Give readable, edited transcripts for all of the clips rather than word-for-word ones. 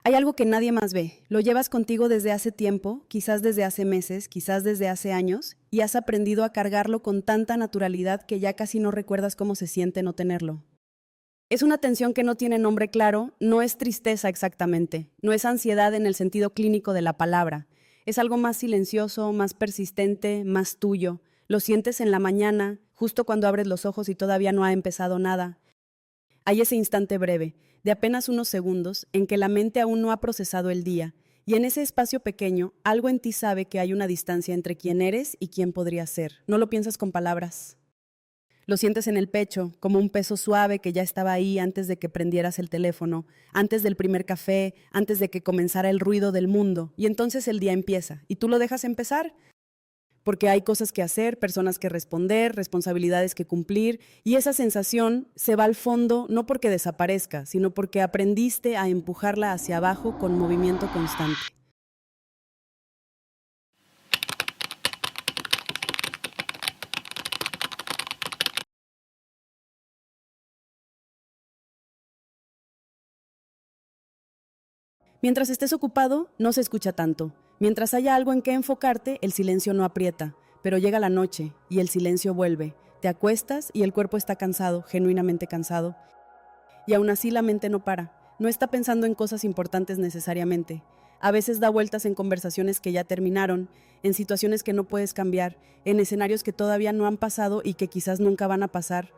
Hay algo que nadie más ve. Lo llevas contigo desde hace tiempo, quizás desde hace meses, quizás desde hace años, y has aprendido a cargarlo con tanta naturalidad que ya casi no recuerdas cómo se siente no tenerlo. Es una tensión que no tiene nombre claro, no es tristeza exactamente, no es ansiedad en el sentido clínico de la palabra. Es algo más silencioso, más persistente, más tuyo. Lo sientes en la mañana, justo cuando abres los ojos y todavía no ha empezado nada. Hay ese instante breve, de apenas unos segundos, en que la mente aún no ha procesado el día, y en ese espacio pequeño, algo en ti sabe que hay una distancia entre quién eres y quién podrías ser. No lo piensas con palabras. Lo sientes en el pecho, como un peso suave que ya estaba ahí antes de que prendieras el teléfono, antes del primer café, antes de que comenzara el ruido del mundo, y entonces el día empieza, y tú lo dejas empezar, porque hay cosas que hacer, personas que responder, responsabilidades que cumplir, y esa sensación se va al fondo no porque desaparezca, sino porque aprendiste a empujarla hacia abajo con movimiento constante. Mientras estés ocupado, no se escucha tanto. Mientras haya algo en qué enfocarte, el silencio no aprieta. Pero llega la noche y el silencio vuelve. Te acuestas y el cuerpo está cansado, genuinamente cansado. Y aún así la mente no para. No está pensando en cosas importantes necesariamente. A veces da vueltas en conversaciones que ya terminaron, en situaciones que no puedes cambiar, en escenarios que todavía no han pasado y que quizás nunca van a pasar.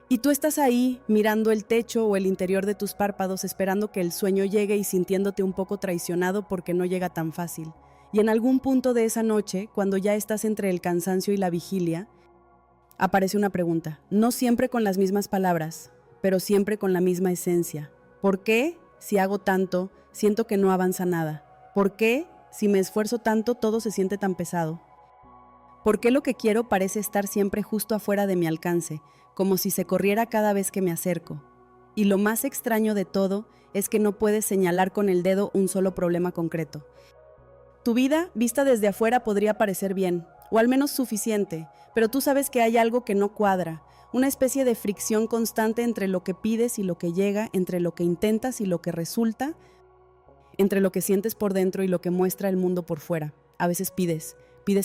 Y tú estás ahí, mirando el techo o el interior de tus párpados, esperando que el sueño llegue y sintiéndote un poco traicionado porque no llega tan fácil. Y en algún punto de esa noche, cuando ya estás entre el cansancio y la vigilia, aparece una pregunta. No siempre con las mismas palabras, pero siempre con la misma esencia. ¿Por qué, si hago tanto, siento que no avanza nada? ¿Por qué, si me esfuerzo tanto, todo se siente tan pesado? ¿Por qué lo que quiero parece estar siempre justo afuera de mi alcance, como si se corriera cada vez que me acerco? Y lo más extraño de todo es que no puedes señalar con el dedo un solo problema concreto. Tu vida, vista desde afuera, podría parecer bien, o al menos suficiente, pero tú sabes que hay algo que no cuadra, una especie de fricción constante entre lo que pides y lo que llega, entre lo que intentas y lo que resulta, entre lo que sientes por dentro y lo que muestra el mundo por fuera. A veces pides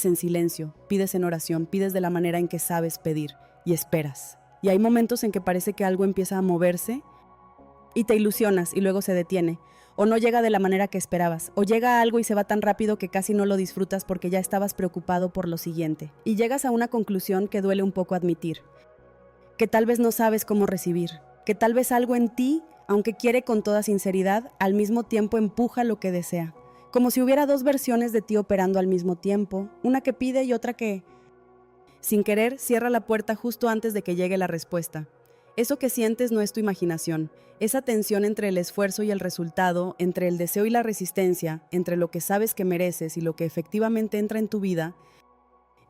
en silencio, pides en oración, pides de la manera en que sabes pedir y esperas. Y hay momentos en que parece que algo empieza a moverse y te ilusionas y luego se detiene, o no llega de la manera que esperabas, o llega algo y se va tan rápido que casi no lo disfrutas porque ya estabas preocupado por lo siguiente. Y llegas a una conclusión que duele un poco admitir, que tal vez no sabes cómo recibir, que tal vez algo en ti, aunque quiere con toda sinceridad, al mismo tiempo empuja lo que desea. Como si hubiera dos versiones de ti operando al mismo tiempo, una que pide y otra que, sin querer, cierra la puerta justo antes de que llegue la respuesta. Eso que sientes no es tu imaginación. Esa tensión entre el esfuerzo y el resultado, entre el deseo y la resistencia, entre lo que sabes que mereces y lo que efectivamente entra en tu vida,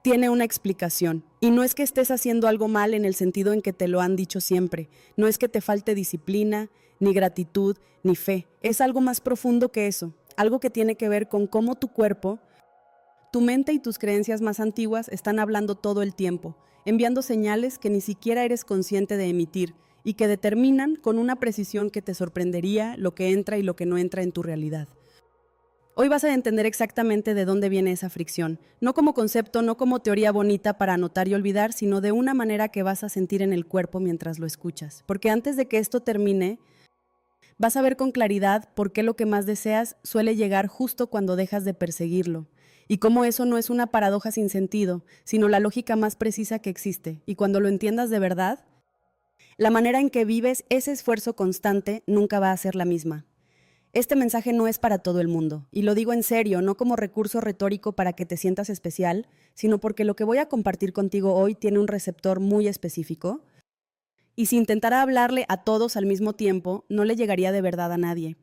tiene una explicación. Y no es que estés haciendo algo mal en el sentido en que te lo han dicho siempre. No es que te falte disciplina, ni gratitud, ni fe. Es algo más profundo que eso. Algo que tiene que ver con cómo tu cuerpo, tu mente y tus creencias más antiguas están hablando todo el tiempo, enviando señales que ni siquiera eres consciente de emitir y que determinan con una precisión que te sorprendería lo que entra y lo que no entra en tu realidad. Hoy vas a entender exactamente de dónde viene esa fricción, no como concepto, no como teoría bonita para anotar y olvidar, sino de una manera que vas a sentir en el cuerpo mientras lo escuchas. Porque antes de que esto termine, vas a ver con claridad por qué lo que más deseas suele llegar justo cuando dejas de perseguirlo. Y cómo eso no es una paradoja sin sentido, sino la lógica más precisa que existe. Y cuando lo entiendas de verdad, la manera en que vives ese esfuerzo constante nunca va a ser la misma. Este mensaje no es para todo el mundo, y lo digo en serio, no como recurso retórico para que te sientas especial, sino porque lo que voy a compartir contigo hoy tiene un receptor muy específico, y si intentara hablarle a todos al mismo tiempo, no le llegaría de verdad a nadie.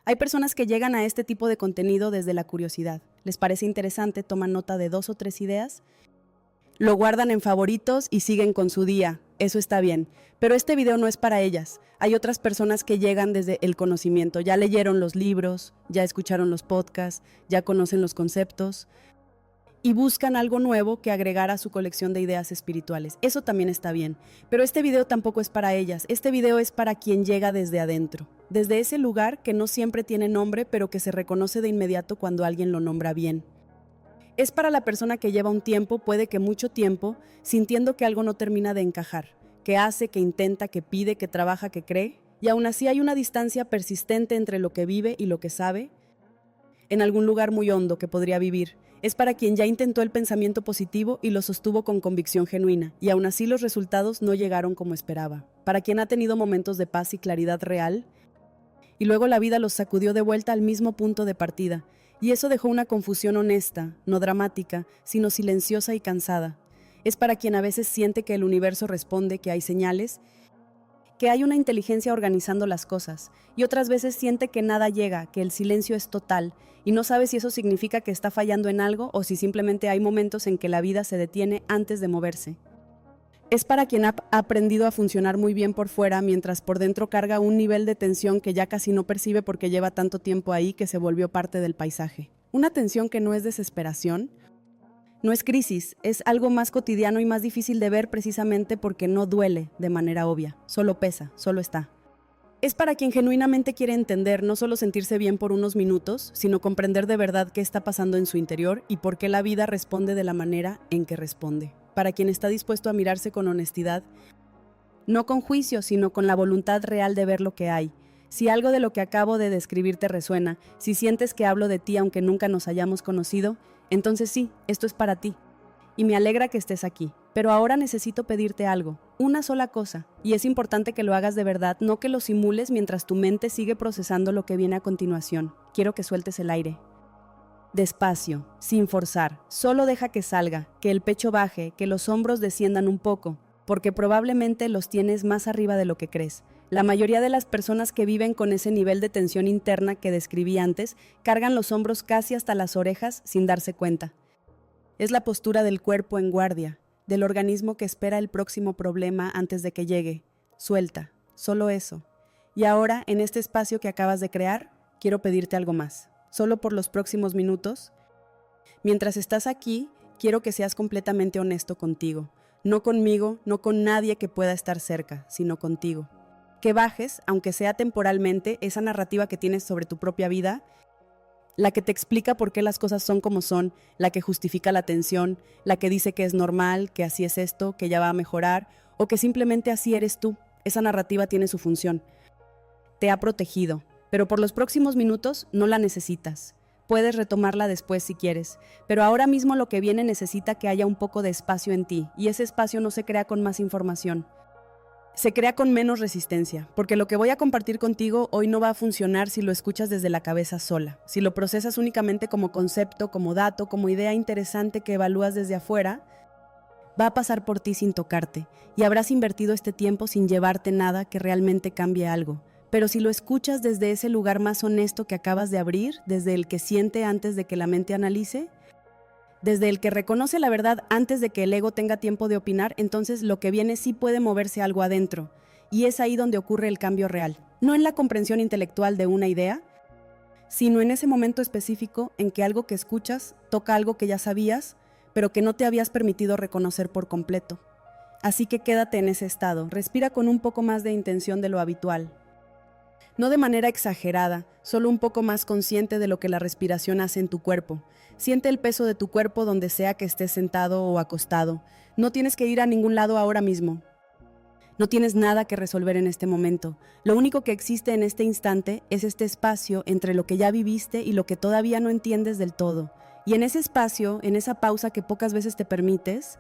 Hay personas que llegan a este tipo de contenido desde la curiosidad. Les parece interesante, toman nota de 2 o 3 ideas, lo guardan en favoritos y siguen con su día. Eso está bien, pero este video no es para ellas. Hay otras personas que llegan desde el conocimiento. Ya leyeron los libros, ya escucharon los podcasts, ya conocen los conceptos. y buscan algo nuevo que agregar a su colección de ideas espirituales. Eso también está bien, pero este video tampoco es para ellas. Este video es para quien llega desde adentro, desde ese lugar que no siempre tiene nombre, pero que se reconoce de inmediato cuando alguien lo nombra bien. Es para la persona que lleva un tiempo, puede que mucho tiempo, sintiendo que algo no termina de encajar, que hace, que intenta, que pide, que trabaja, que cree, y aún así hay una distancia persistente entre lo que vive y lo que sabe, en algún lugar muy hondo que podría vivir. Es para quien ya intentó el pensamiento positivo y lo sostuvo con convicción genuina, y aún así los resultados no llegaron como esperaba. Para quien ha tenido momentos de paz y claridad real, y luego la vida los sacudió de vuelta al mismo punto de partida, y eso dejó una confusión honesta, no dramática, sino silenciosa y cansada. Es para quien a veces siente que el universo responde, que hay señales, que hay una inteligencia organizando las cosas, y otras veces siente que nada llega, que el silencio es total, y no sabe si eso significa que está fallando en algo o si simplemente hay momentos en que la vida se detiene antes de moverse. Es para quien ha aprendido a funcionar muy bien por fuera, mientras por dentro carga un nivel de tensión que ya casi no percibe porque lleva tanto tiempo ahí que se volvió parte del paisaje. Una tensión que no es desesperación, no es crisis, es algo más cotidiano y más difícil de ver precisamente porque no duele de manera obvia, solo pesa, solo está. Es para quien genuinamente quiere entender, no solo sentirse bien por unos minutos, sino comprender de verdad qué está pasando en su interior y por qué la vida responde de la manera en que responde. Para quien está dispuesto a mirarse con honestidad, no con juicio, sino con la voluntad real de ver lo que hay. Si algo de lo que acabo de describir te resuena, si sientes que hablo de ti aunque nunca nos hayamos conocido, entonces sí, esto es para ti. Y me alegra que estés aquí. Pero ahora necesito pedirte algo, una sola cosa, y es importante que lo hagas de verdad, no que lo simules mientras tu mente sigue procesando lo que viene a continuación. Quiero que sueltes el aire. Despacio, sin forzar, solo deja que salga, que el pecho baje, que los hombros desciendan un poco, porque probablemente los tienes más arriba de lo que crees. La mayoría de las personas que viven con ese nivel de tensión interna que describí antes, cargan los hombros casi hasta las orejas sin darse cuenta. Es la postura del cuerpo en guardia, del organismo que espera el próximo problema antes de que llegue. Suelta, solo eso. Y ahora, en este espacio que acabas de crear, quiero pedirte algo más. Solo por los próximos minutos. Mientras estás aquí, quiero que seas completamente honesto contigo. No conmigo, no con nadie que pueda estar cerca, sino contigo. Que bajes, aunque sea temporalmente, esa narrativa que tienes sobre tu propia vida, la que te explica por qué las cosas son como son, la que justifica la tensión, la que dice que es normal, que así es esto, que ya va a mejorar, o que simplemente así eres tú. Esa narrativa tiene su función. Te ha protegido, pero por los próximos minutos no la necesitas. Puedes retomarla después si quieres, pero ahora mismo lo que viene necesita que haya un poco de espacio en ti, y ese espacio no se crea con más información. Se crea con menos resistencia, porque lo que voy a compartir contigo hoy no va a funcionar si lo escuchas desde la cabeza sola, si lo procesas únicamente como concepto, como dato, como idea interesante que evalúas desde afuera, va a pasar por ti sin tocarte, y habrás invertido este tiempo sin llevarte nada que realmente cambie algo. Pero si lo escuchas desde ese lugar más honesto que acabas de abrir, desde el que siente antes de que la mente analice, desde el que reconoce la verdad antes de que el ego tenga tiempo de opinar, entonces lo que viene sí puede moverse algo adentro, y es ahí donde ocurre el cambio real. No en la comprensión intelectual de una idea, sino en ese momento específico en que algo que escuchas toca algo que ya sabías, pero que no te habías permitido reconocer por completo. Así que quédate en ese estado, respira con un poco más de intención de lo habitual. No de manera exagerada, solo un poco más consciente de lo que la respiración hace en tu cuerpo. Siente el peso de tu cuerpo donde sea que estés sentado o acostado. No tienes que ir a ningún lado ahora mismo. No tienes nada que resolver en este momento. Lo único que existe en este instante es este espacio entre lo que ya viviste y lo que todavía no entiendes del todo. Y en ese espacio, en esa pausa que pocas veces te permites,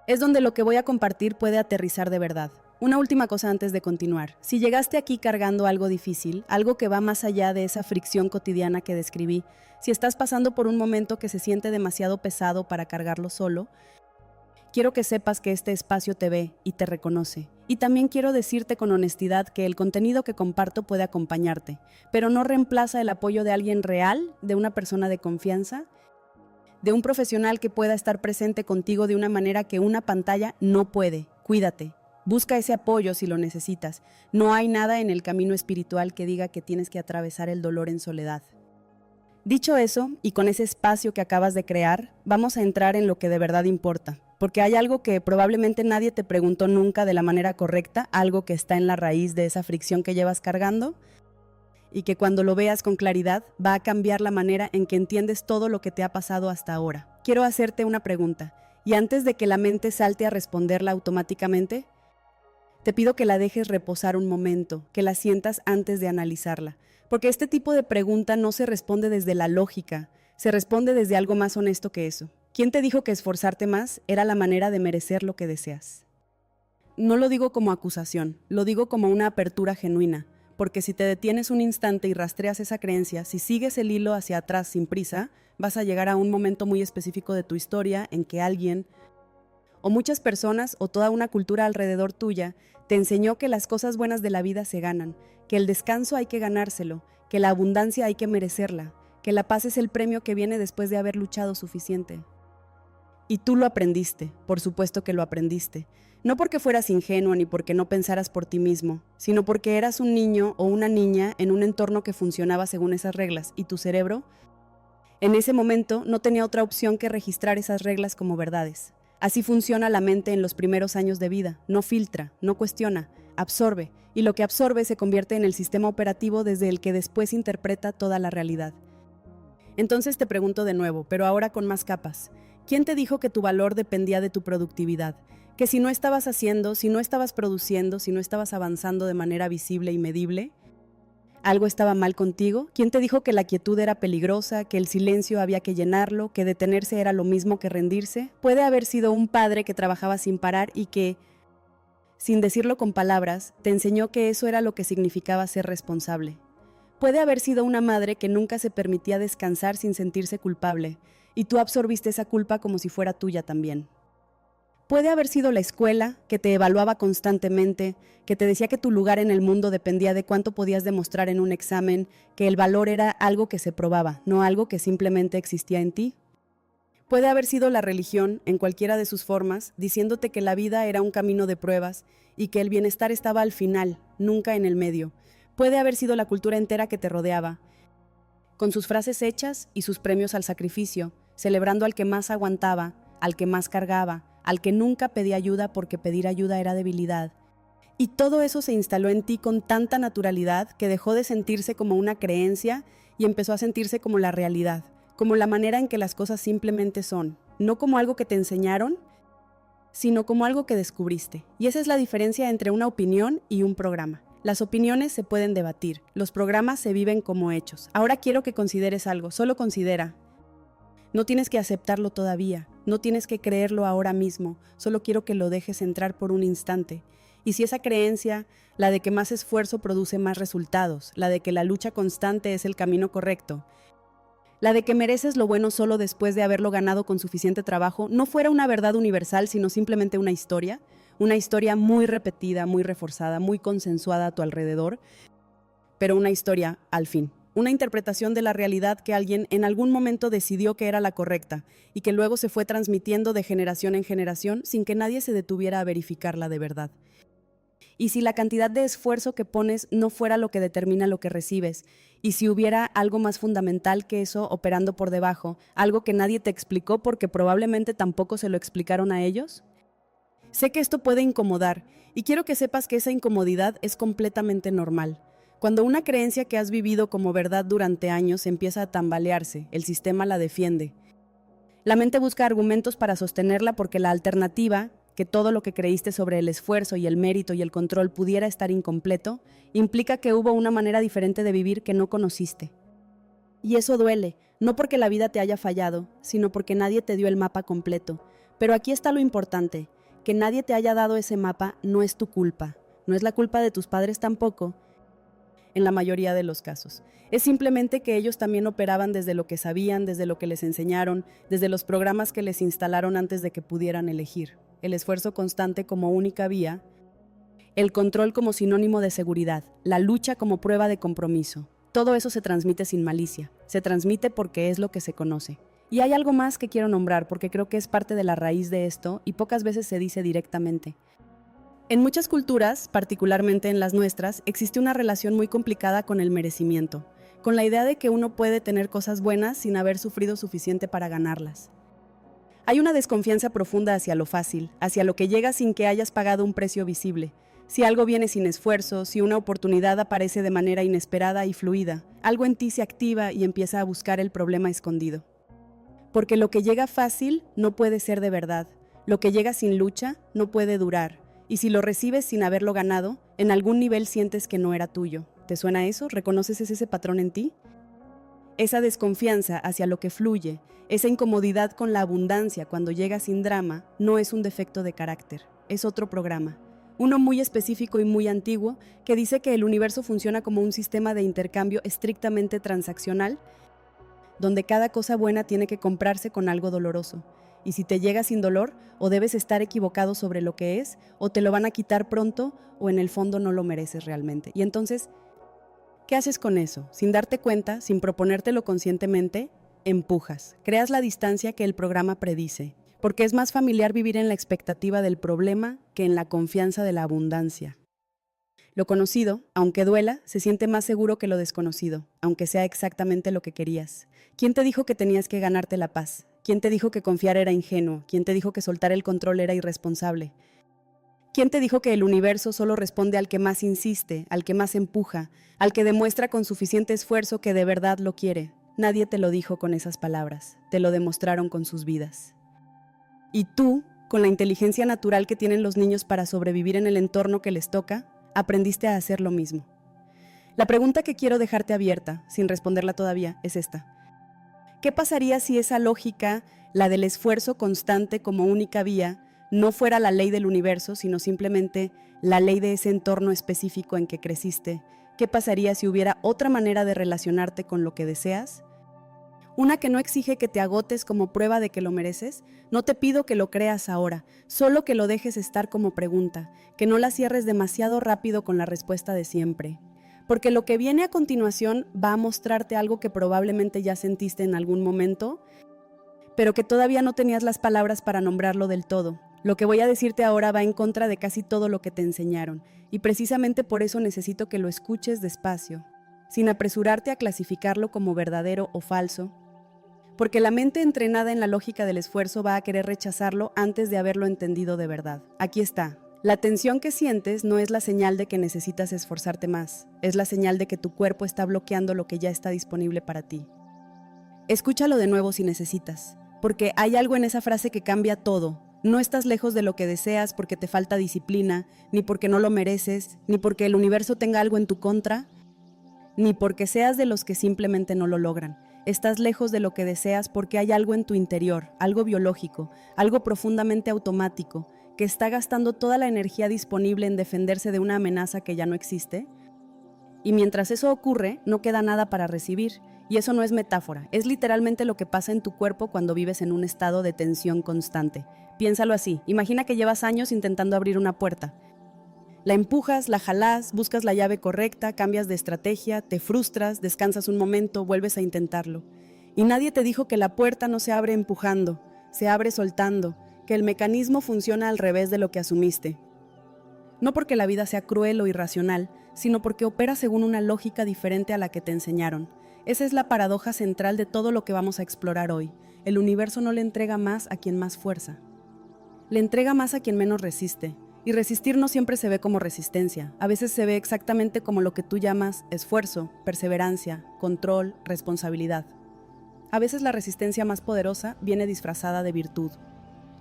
es donde lo que voy a compartir puede aterrizar de verdad. Una última cosa antes de continuar. Si llegaste aquí cargando algo difícil, algo que va más allá de esa fricción cotidiana que describí, si estás pasando por un momento que se siente demasiado pesado para cargarlo solo, quiero que sepas que este espacio te ve y te reconoce. Y también quiero decirte con honestidad que el contenido que comparto puede acompañarte, pero no reemplaza el apoyo de alguien real, de una persona de confianza, de un profesional que pueda estar presente contigo de una manera que una pantalla no puede. Cuídate. Busca ese apoyo si lo necesitas. No hay nada en el camino espiritual que diga que tienes que atravesar el dolor en soledad. Dicho eso, y con ese espacio que acabas de crear, vamos a entrar en lo que de verdad importa, porque hay algo que probablemente nadie te preguntó nunca de la manera correcta, algo que está en la raíz de esa fricción que llevas cargando, y que cuando lo veas con claridad va a cambiar la manera en que entiendes todo lo que te ha pasado hasta ahora. Quiero hacerte una pregunta, y antes de que la mente salte a responderla automáticamente, te pido que la dejes reposar un momento, que la sientas antes de analizarla, porque este tipo de pregunta no se responde desde la lógica, se responde desde algo más honesto que eso. ¿Quién te dijo que esforzarte más era la manera de merecer lo que deseas? No lo digo como acusación, lo digo como una apertura genuina, porque si te detienes un instante y rastreas esa creencia, si sigues el hilo hacia atrás sin prisa, vas a llegar a un momento muy específico de tu historia en que alguien, o muchas personas, o toda una cultura alrededor tuya, te enseñó que las cosas buenas de la vida se ganan, que el descanso hay que ganárselo, que la abundancia hay que merecerla, que la paz es el premio que viene después de haber luchado suficiente. Y tú lo aprendiste, por supuesto que lo aprendiste. No porque fueras ingenuo ni porque no pensaras por ti mismo, sino porque eras un niño o una niña en un entorno que funcionaba según esas reglas y tu cerebro, en ese momento, no tenía otra opción que registrar esas reglas como verdades. Así funciona la mente en los primeros años de vida, no filtra, no cuestiona, absorbe, y lo que absorbe se convierte en el sistema operativo desde el que después interpreta toda la realidad. Entonces te pregunto de nuevo, pero ahora con más capas. ¿Quién te dijo que tu valor dependía de tu productividad? Que si no estabas haciendo, si no estabas produciendo, si no estabas avanzando de manera visible y medible, ¿algo estaba mal contigo? ¿Quién te dijo que la quietud era peligrosa, que el silencio había que llenarlo, que detenerse era lo mismo que rendirse? Puede haber sido un padre que trabajaba sin parar y que, sin decirlo con palabras, te enseñó que eso era lo que significaba ser responsable. Puede haber sido una madre que nunca se permitía descansar sin sentirse culpable, y tú absorbiste esa culpa como si fuera tuya también. Puede haber sido la escuela, que te evaluaba constantemente, que te decía que tu lugar en el mundo dependía de cuánto podías demostrar en un examen, que el valor era algo que se probaba, no algo que simplemente existía en ti. Puede haber sido la religión, en cualquiera de sus formas, diciéndote que la vida era un camino de pruebas y que el bienestar estaba al final, nunca en el medio. Puede haber sido la cultura entera que te rodeaba, con sus frases hechas y sus premios al sacrificio, celebrando al que más aguantaba, al que más cargaba, al que nunca pedía ayuda porque pedir ayuda era debilidad. Y todo eso se instaló en ti con tanta naturalidad que dejó de sentirse como una creencia y empezó a sentirse como la realidad, como la manera en que las cosas simplemente son, no como algo que te enseñaron, sino como algo que descubriste. Y esa es la diferencia entre una opinión y un programa. Las opiniones se pueden debatir, los programas se viven como hechos. Ahora quiero que consideres algo, solo considera. No tienes que aceptarlo todavía, no tienes que creerlo ahora mismo, solo quiero que lo dejes entrar por un instante. Y si esa creencia, la de que más esfuerzo produce más resultados, la de que la lucha constante es el camino correcto, la de que mereces lo bueno solo después de haberlo ganado con suficiente trabajo, no fuera una verdad universal, sino simplemente una historia muy repetida, muy reforzada, muy consensuada a tu alrededor, pero una historia al fin. Una interpretación de la realidad que alguien en algún momento decidió que era la correcta y que luego se fue transmitiendo de generación en generación sin que nadie se detuviera a verificarla de verdad. Y si la cantidad de esfuerzo que pones no fuera lo que determina lo que recibes, y si hubiera algo más fundamental que eso operando por debajo, algo que nadie te explicó porque probablemente tampoco se lo explicaron a ellos. Sé que esto puede incomodar y quiero que sepas que esa incomodidad es completamente normal. Cuando una creencia que has vivido como verdad durante años empieza a tambalearse, el sistema la defiende. La mente busca argumentos para sostenerla porque la alternativa, que todo lo que creíste sobre el esfuerzo y el mérito y el control pudiera estar incompleto, implica que hubo una manera diferente de vivir que no conociste. Y eso duele, no porque la vida te haya fallado, sino porque nadie te dio el mapa completo. Pero aquí está lo importante, que nadie te haya dado ese mapa no es tu culpa, no es la culpa de tus padres tampoco, en la mayoría de los casos. Es simplemente que ellos también operaban desde lo que sabían, desde lo que les enseñaron, desde los programas que les instalaron antes de que pudieran elegir. El esfuerzo constante como única vía, el control como sinónimo de seguridad, la lucha como prueba de compromiso. Todo eso se transmite sin malicia, se transmite porque es lo que se conoce. Y hay algo más que quiero nombrar porque creo que es parte de la raíz de esto y pocas veces se dice directamente. En muchas culturas, particularmente en las nuestras, existe una relación muy complicada con el merecimiento, con la idea de que uno puede tener cosas buenas sin haber sufrido suficiente para ganarlas. Hay una desconfianza profunda hacia lo fácil, hacia lo que llega sin que hayas pagado un precio visible. Si algo viene sin esfuerzo, si una oportunidad aparece de manera inesperada y fluida, algo en ti se activa y empieza a buscar el problema escondido. Porque lo que llega fácil no puede ser de verdad, lo que llega sin lucha no puede durar, y si lo recibes sin haberlo ganado, en algún nivel sientes que no era tuyo. ¿Te suena eso? ¿Reconoces ese patrón en ti? Esa desconfianza hacia lo que fluye, esa incomodidad con la abundancia cuando llega sin drama, no es un defecto de carácter, es otro programa. Uno muy específico y muy antiguo que dice que el universo funciona como un sistema de intercambio estrictamente transaccional, donde cada cosa buena tiene que comprarse con algo doloroso. Y si te llega sin dolor, o debes estar equivocado sobre lo que es, o te lo van a quitar pronto, o en el fondo no lo mereces realmente. Y entonces, ¿qué haces con eso? Sin darte cuenta, sin proponértelo conscientemente, empujas. Creas la distancia que el programa predice, porque es más familiar vivir en la expectativa del problema que en la confianza de la abundancia. Lo conocido, aunque duela, se siente más seguro que lo desconocido, aunque sea exactamente lo que querías. ¿Quién te dijo que tenías que ganarte la paz? ¿Quién te dijo que confiar era ingenuo? ¿Quién te dijo que soltar el control era irresponsable? ¿Quién te dijo que el universo solo responde al que más insiste, al que más empuja, al que demuestra con suficiente esfuerzo que de verdad lo quiere? Nadie te lo dijo con esas palabras, te lo demostraron con sus vidas. Y tú, con la inteligencia natural que tienen los niños para sobrevivir en el entorno que les toca, aprendiste a hacer lo mismo. La pregunta que quiero dejarte abierta, sin responderla todavía, es esta. ¿Qué pasaría si esa lógica, la del esfuerzo constante como única vía, no fuera la ley del universo, sino simplemente la ley de ese entorno específico en que creciste? ¿Qué pasaría si hubiera otra manera de relacionarte con lo que deseas? Una que no exige que te agotes como prueba de que lo mereces. No te pido que lo creas ahora, solo que lo dejes estar como pregunta, que no la cierres demasiado rápido con la respuesta de siempre. Porque lo que viene a continuación va a mostrarte algo que probablemente ya sentiste en algún momento, pero que todavía no tenías las palabras para nombrarlo del todo. Lo que voy a decirte ahora va en contra de casi todo lo que te enseñaron, y precisamente por eso necesito que lo escuches despacio, sin apresurarte a clasificarlo como verdadero o falso, porque la mente entrenada en la lógica del esfuerzo va a querer rechazarlo antes de haberlo entendido de verdad. Aquí está. La tensión que sientes no es la señal de que necesitas esforzarte más, es la señal de que tu cuerpo está bloqueando lo que ya está disponible para ti. Escúchalo de nuevo si necesitas, porque hay algo en esa frase que cambia todo. No estás lejos de lo que deseas porque te falta disciplina, ni porque no lo mereces, ni porque el universo tenga algo en tu contra, ni porque seas de los que simplemente no lo logran. Estás lejos de lo que deseas porque hay algo en tu interior, algo biológico, algo profundamente automático, que está gastando toda la energía disponible en defenderse de una amenaza que ya no existe. Y mientras eso ocurre, no queda nada para recibir. Y eso no es metáfora, es literalmente lo que pasa en tu cuerpo cuando vives en un estado de tensión constante. Piénsalo así, imagina que llevas años intentando abrir una puerta. La empujas, la jalás, buscas la llave correcta, cambias de estrategia, te frustras, descansas un momento, vuelves a intentarlo. Y nadie te dijo que la puerta no se abre empujando, se abre soltando, que el mecanismo funciona al revés de lo que asumiste. No porque la vida sea cruel o irracional, sino porque opera según una lógica diferente a la que te enseñaron. Esa es la paradoja central de todo lo que vamos a explorar hoy. El universo no le entrega más a quien más fuerza. Le entrega más a quien menos resiste. Y resistir no siempre se ve como resistencia. A veces se ve exactamente como lo que tú llamas esfuerzo, perseverancia, control, responsabilidad. A veces la resistencia más poderosa viene disfrazada de virtud.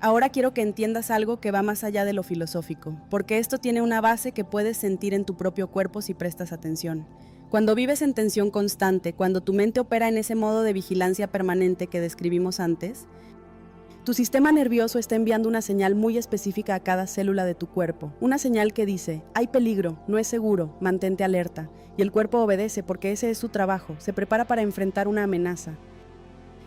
Ahora quiero que entiendas algo que va más allá de lo filosófico, porque esto tiene una base que puedes sentir en tu propio cuerpo si prestas atención. Cuando vives en tensión constante, cuando tu mente opera en ese modo de vigilancia permanente que describimos antes, tu sistema nervioso está enviando una señal muy específica a cada célula de tu cuerpo. Una señal que dice, hay peligro, no es seguro, mantente alerta. Y el cuerpo obedece porque ese es su trabajo, se prepara para enfrentar una amenaza.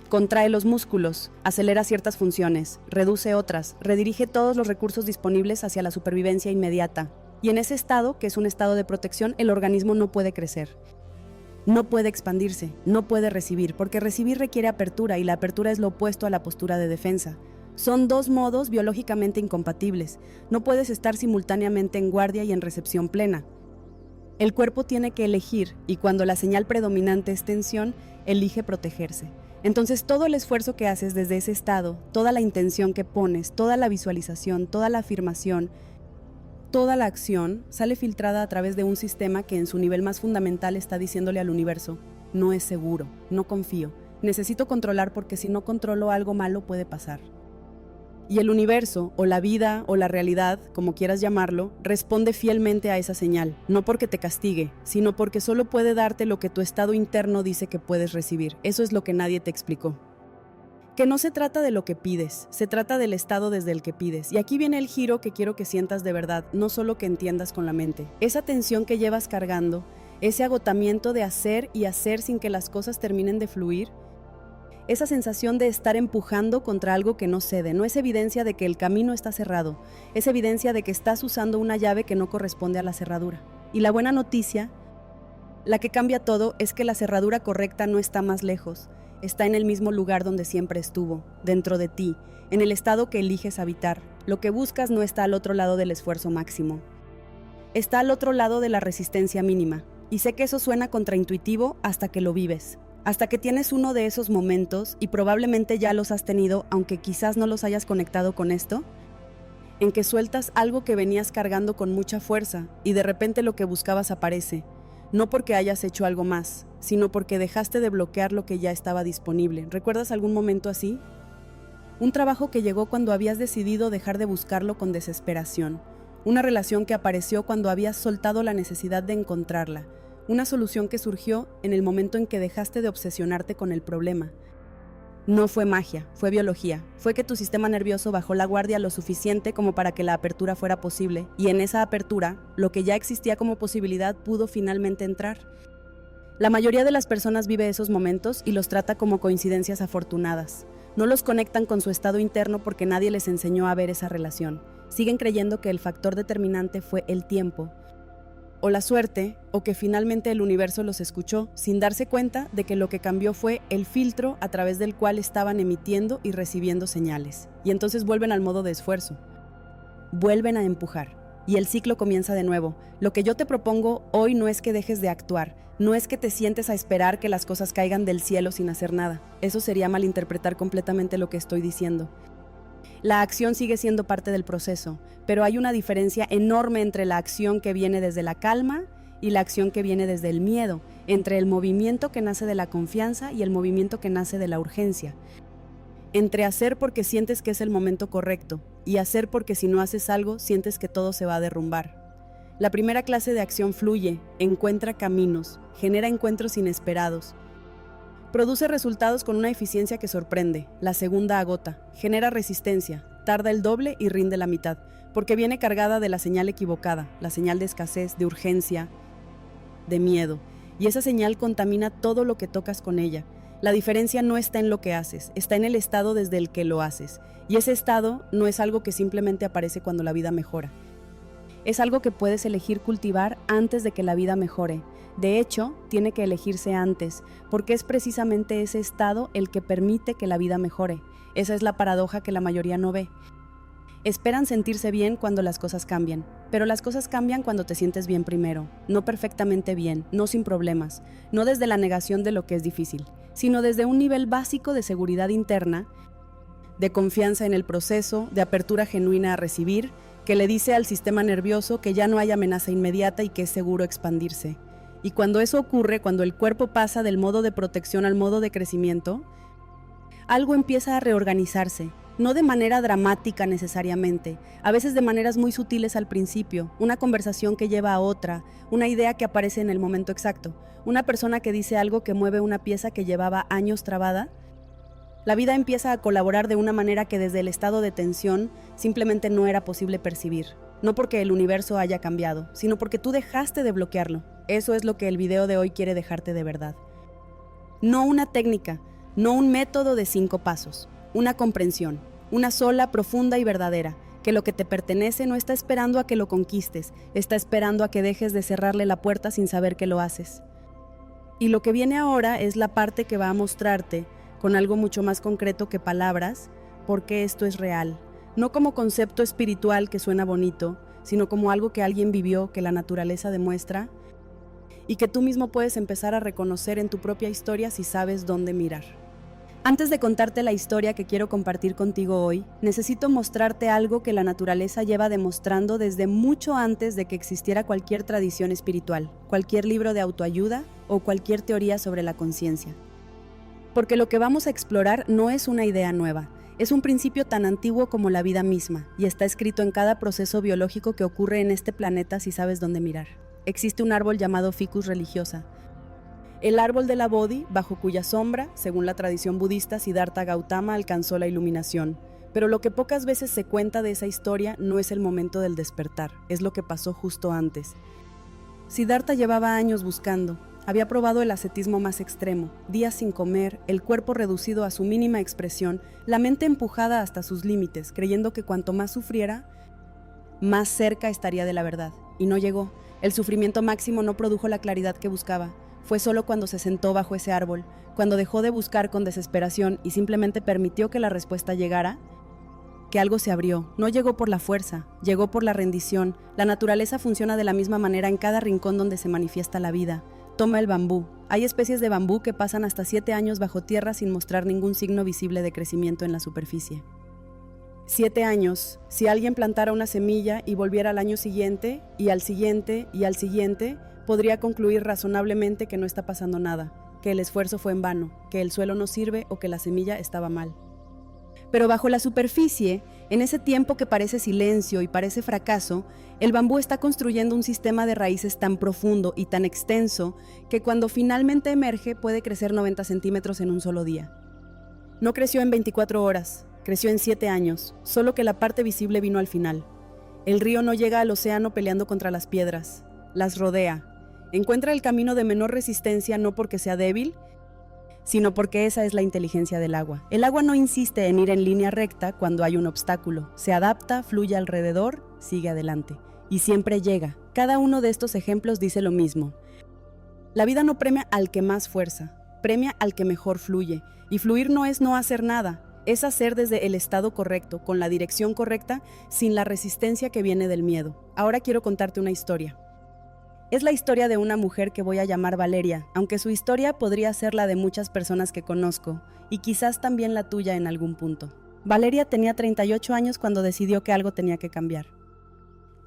Contrae los músculos, acelera ciertas funciones, reduce otras, redirige todos los recursos disponibles hacia la supervivencia inmediata. Y en ese estado, que es un estado de protección, el organismo no puede crecer. No puede expandirse, no puede recibir, porque recibir requiere apertura y la apertura es lo opuesto a la postura de defensa. Son dos modos biológicamente incompatibles. No puedes estar simultáneamente en guardia y en recepción plena. El cuerpo tiene que elegir y cuando la señal predominante es tensión, elige protegerse. Entonces todo el esfuerzo que haces desde ese estado, toda la intención que pones, toda la visualización, toda la afirmación, toda la acción sale filtrada a través de un sistema que en su nivel más fundamental está diciéndole al universo, no es seguro, no confío, necesito controlar porque si no controlo algo malo puede pasar. Y el universo, o la vida, o la realidad, como quieras llamarlo, responde fielmente a esa señal, no porque te castigue, sino porque solo puede darte lo que tu estado interno dice que puedes recibir. Eso es lo que nadie te explicó. Que no se trata de lo que pides, se trata del estado desde el que pides. Y aquí viene el giro que quiero que sientas de verdad, no solo que entiendas con la mente. Esa tensión que llevas cargando, ese agotamiento de hacer y hacer sin que las cosas terminen de fluir, esa sensación de estar empujando contra algo que no cede, no es evidencia de que el camino está cerrado, es evidencia de que estás usando una llave que no corresponde a la cerradura. Y la buena noticia, la que cambia todo, es que la cerradura correcta no está más lejos, está en el mismo lugar donde siempre estuvo, dentro de ti, en el estado que eliges habitar. Lo que buscas no está al otro lado del esfuerzo máximo, está al otro lado de la resistencia mínima. Y sé que eso suena contraintuitivo hasta que lo vives. Hasta que tienes uno de esos momentos, y probablemente ya los has tenido, aunque quizás no los hayas conectado con esto, en que sueltas algo que venías cargando con mucha fuerza y de repente lo que buscabas aparece, no porque hayas hecho algo más, sino porque dejaste de bloquear lo que ya estaba disponible. ¿Recuerdas algún momento así? Un trabajo que llegó cuando habías decidido dejar de buscarlo con desesperación, una relación que apareció cuando habías soltado la necesidad de encontrarla, una solución que surgió en el momento en que dejaste de obsesionarte con el problema. No fue magia, fue biología. Fue que tu sistema nervioso bajó la guardia lo suficiente como para que la apertura fuera posible, y en esa apertura, lo que ya existía como posibilidad pudo finalmente entrar. La mayoría de las personas vive esos momentos y los trata como coincidencias afortunadas. No los conectan con su estado interno porque nadie les enseñó a ver esa relación. Siguen creyendo que el factor determinante fue el tiempo, o la suerte, o que finalmente el universo los escuchó, sin darse cuenta de que lo que cambió fue el filtro a través del cual estaban emitiendo y recibiendo señales. Y entonces vuelven al modo de esfuerzo. Vuelven a empujar. Y el ciclo comienza de nuevo. Lo que yo te propongo hoy no es que dejes de actuar, no es que te sientes a esperar que las cosas caigan del cielo sin hacer nada. Eso sería malinterpretar completamente lo que estoy diciendo. La acción sigue siendo parte del proceso, pero hay una diferencia enorme entre la acción que viene desde la calma y la acción que viene desde el miedo, entre el movimiento que nace de la confianza y el movimiento que nace de la urgencia, entre hacer porque sientes que es el momento correcto y hacer porque si no haces algo sientes que todo se va a derrumbar. La primera clase de acción fluye, encuentra caminos, genera encuentros inesperados, produce resultados con una eficiencia que sorprende. La segunda agota, genera resistencia, tarda el doble y rinde la mitad, porque viene cargada de la señal equivocada, la señal de escasez, de urgencia, de miedo. Y esa señal contamina todo lo que tocas con ella. La diferencia no está en lo que haces, está en el estado desde el que lo haces. Y ese estado no es algo que simplemente aparece cuando la vida mejora. Es algo que puedes elegir cultivar antes de que la vida mejore. De hecho, tiene que elegirse antes, porque es precisamente ese estado el que permite que la vida mejore. Esa es la paradoja que la mayoría no ve. Esperan sentirse bien cuando las cosas cambian, pero las cosas cambian cuando te sientes bien primero, no perfectamente bien, no sin problemas, no desde la negación de lo que es difícil, sino desde un nivel básico de seguridad interna, de confianza en el proceso, de apertura genuina a recibir, que le dice al sistema nervioso que ya no hay amenaza inmediata y que es seguro expandirse. Y cuando eso ocurre, cuando el cuerpo pasa del modo de protección al modo de crecimiento, algo empieza a reorganizarse, no de manera dramática necesariamente, a veces de maneras muy sutiles al principio, una conversación que lleva a otra, una idea que aparece en el momento exacto, una persona que dice algo que mueve una pieza que llevaba años trabada. La vida empieza a colaborar de una manera que desde el estado de tensión simplemente no era posible percibir. No porque el universo haya cambiado, sino porque tú dejaste de bloquearlo. Eso es lo que el video de hoy quiere dejarte de verdad. No una técnica, no un método de 5 pasos, una comprensión, una sola, profunda y verdadera, que lo que te pertenece no está esperando a que lo conquistes, está esperando a que dejes de cerrarle la puerta sin saber que lo haces. Y lo que viene ahora es la parte que va a mostrarte, con algo mucho más concreto que palabras, por qué esto es real. No como concepto espiritual que suena bonito, sino como algo que alguien vivió, que la naturaleza demuestra, y que tú mismo puedes empezar a reconocer en tu propia historia si sabes dónde mirar. Antes de contarte la historia que quiero compartir contigo hoy, necesito mostrarte algo que la naturaleza lleva demostrando desde mucho antes de que existiera cualquier tradición espiritual, cualquier libro de autoayuda o cualquier teoría sobre la conciencia. Porque lo que vamos a explorar no es una idea nueva, es un principio tan antiguo como la vida misma y está escrito en cada proceso biológico que ocurre en este planeta si sabes dónde mirar. Existe un árbol llamado Ficus religiosa, el árbol de la Bodhi, bajo cuya sombra, según la tradición budista, Siddhartha Gautama alcanzó la iluminación. Pero lo que pocas veces se cuenta de esa historia no es el momento del despertar, es lo que pasó justo antes. Siddhartha llevaba años buscando. Había probado el ascetismo más extremo, días sin comer, el cuerpo reducido a su mínima expresión, la mente empujada hasta sus límites, creyendo que cuanto más sufriera, más cerca estaría de la verdad. Y no llegó. El sufrimiento máximo no produjo la claridad que buscaba. Fue solo cuando se sentó bajo ese árbol, cuando dejó de buscar con desesperación y simplemente permitió que la respuesta llegara, que algo se abrió. No llegó por la fuerza, llegó por la rendición. La naturaleza funciona de la misma manera en cada rincón donde se manifiesta la vida. Toma el bambú. Hay especies de bambú que pasan hasta 7 años bajo tierra sin mostrar ningún signo visible de crecimiento en la superficie. 7 años. Si alguien plantara una semilla y volviera al año siguiente, y al siguiente, y al siguiente, podría concluir razonablemente que no está pasando nada, que el esfuerzo fue en vano, que el suelo no sirve o que la semilla estaba mal. Pero bajo la superficie, en ese tiempo que parece silencio y parece fracaso, el bambú está construyendo un sistema de raíces tan profundo y tan extenso que cuando finalmente emerge puede crecer 90 centímetros en un solo día. No creció en 24 horas, creció en 7 años, solo que la parte visible vino al final. El río no llega al océano peleando contra las piedras, las rodea. Encuentra el camino de menor resistencia no porque sea débil, sino porque esa es la inteligencia del agua. El agua no insiste en ir en línea recta cuando hay un obstáculo. Se adapta, fluye alrededor, sigue adelante. Y siempre llega. Cada uno de estos ejemplos dice lo mismo. La vida no premia al que más fuerza, premia al que mejor fluye. Y fluir no es no hacer nada, es hacer desde el estado correcto, con la dirección correcta, sin la resistencia que viene del miedo. Ahora quiero contarte una historia. Es la historia de una mujer que voy a llamar Valeria, aunque su historia podría ser la de muchas personas que conozco, y quizás también la tuya en algún punto. Valeria tenía 38 años cuando decidió que algo tenía que cambiar.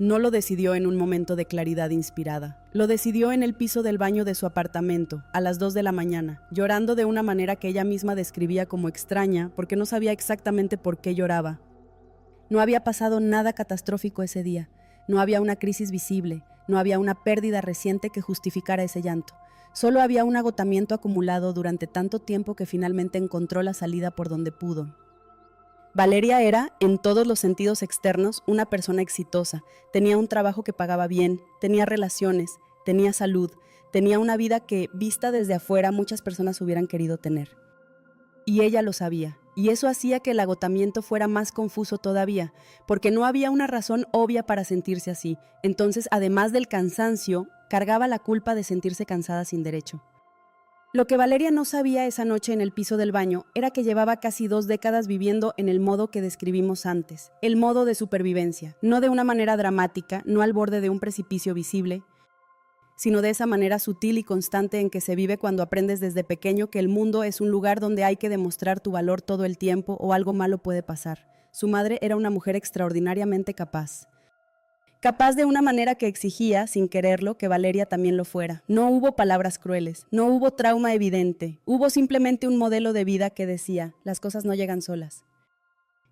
No lo decidió en un momento de claridad inspirada. Lo decidió en el piso del baño de su apartamento, a las 2 de la mañana, llorando de una manera que ella misma describía como extraña, porque no sabía exactamente por qué lloraba. No había pasado nada catastrófico ese día, no había una crisis visible, no había una pérdida reciente que justificara ese llanto. Solo había un agotamiento acumulado durante tanto tiempo que finalmente encontró la salida por donde pudo. Valeria era, en todos los sentidos externos, una persona exitosa. Tenía un trabajo que pagaba bien, tenía relaciones, tenía salud, tenía una vida que, vista desde afuera, muchas personas hubieran querido tener. Y ella lo sabía, y eso hacía que el agotamiento fuera más confuso todavía, porque no había una razón obvia para sentirse así. Entonces, además del cansancio, cargaba la culpa de sentirse cansada sin derecho. Lo que Valeria no sabía esa noche en el piso del baño era que llevaba casi 2 décadas viviendo en el modo que describimos antes, el modo de supervivencia, no de una manera dramática, no al borde de un precipicio visible, sino de esa manera sutil y constante en que se vive cuando aprendes desde pequeño que el mundo es un lugar donde hay que demostrar tu valor todo el tiempo o algo malo puede pasar. Su madre era una mujer extraordinariamente capaz. Capaz de una manera que exigía, sin quererlo, que Valeria también lo fuera. No hubo palabras crueles, no hubo trauma evidente, hubo simplemente un modelo de vida que decía, las cosas no llegan solas.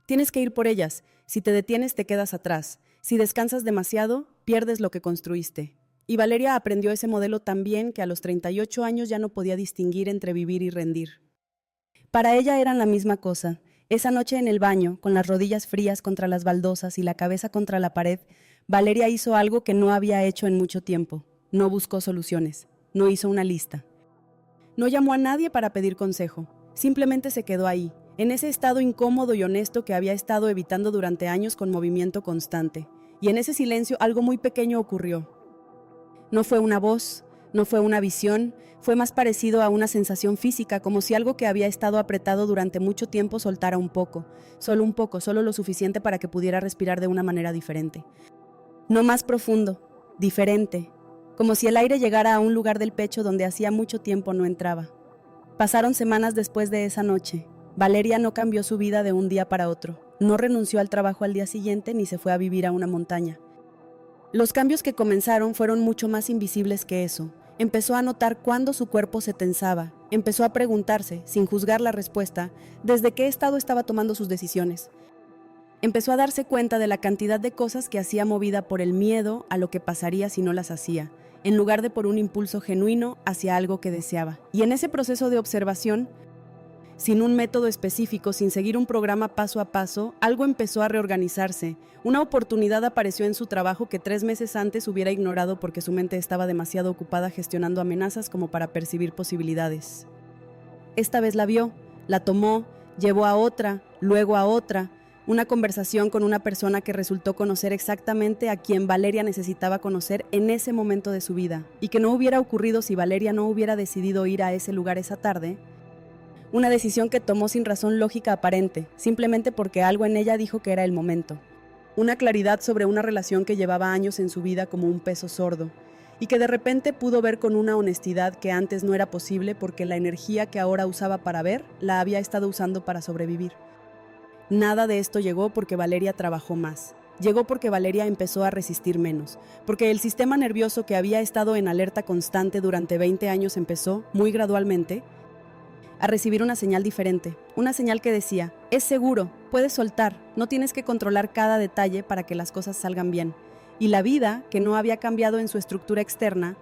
Tienes que ir por ellas, si te detienes te quedas atrás, si descansas demasiado, pierdes lo que construiste. Y Valeria aprendió ese modelo tan bien que a los 38 años ya no podía distinguir entre vivir y rendir. Para ella eran la misma cosa. Esa noche en el baño, con las rodillas frías contra las baldosas y la cabeza contra la pared, Valeria hizo algo que no había hecho en mucho tiempo. No buscó soluciones, no hizo una lista. No llamó a nadie para pedir consejo, simplemente se quedó ahí, en ese estado incómodo y honesto que había estado evitando durante años con movimiento constante. Y en ese silencio algo muy pequeño ocurrió. No fue una voz, no fue una visión, fue más parecido a una sensación física, como si algo que había estado apretado durante mucho tiempo soltara un poco, solo lo suficiente para que pudiera respirar de una manera diferente. No más profundo, diferente, como si el aire llegara a un lugar del pecho donde hacía mucho tiempo no entraba. Pasaron semanas después de esa noche. Valeria no cambió su vida de un día para otro. No renunció al trabajo al día siguiente ni se fue a vivir a una montaña. Los cambios que comenzaron fueron mucho más invisibles que eso. Empezó a notar cuándo su cuerpo se tensaba. Empezó a preguntarse, sin juzgar la respuesta, desde qué estado estaba tomando sus decisiones. Empezó a darse cuenta de la cantidad de cosas que hacía movida por el miedo a lo que pasaría si no las hacía, en lugar de por un impulso genuino hacia algo que deseaba. Y en ese proceso de observación, sin un método específico, sin seguir un programa paso a paso, algo empezó a reorganizarse. Una oportunidad apareció en su trabajo que 3 meses antes hubiera ignorado porque su mente estaba demasiado ocupada gestionando amenazas como para percibir posibilidades. Esta vez la vio, la tomó, llevó a otra, luego a otra. Una conversación con una persona que resultó conocer exactamente a quien Valeria necesitaba conocer en ese momento de su vida, y que no hubiera ocurrido si Valeria no hubiera decidido ir a ese lugar esa tarde. Una decisión que tomó sin razón lógica aparente, simplemente porque algo en ella dijo que era el momento. Una claridad sobre una relación que llevaba años en su vida como un peso sordo, y que de repente pudo ver con una honestidad que antes no era posible porque la energía que ahora usaba para ver la había estado usando para sobrevivir. Nada de esto llegó porque Valeria trabajó más. Llegó porque Valeria empezó a resistir menos, porque el sistema nervioso que había estado en alerta constante durante 20 años empezó, muy gradualmente, a recibir una señal diferente, una señal que decía, es seguro, puedes soltar, no tienes que controlar cada detalle para que las cosas salgan bien. Y la vida, que no había cambiado en su estructura externa,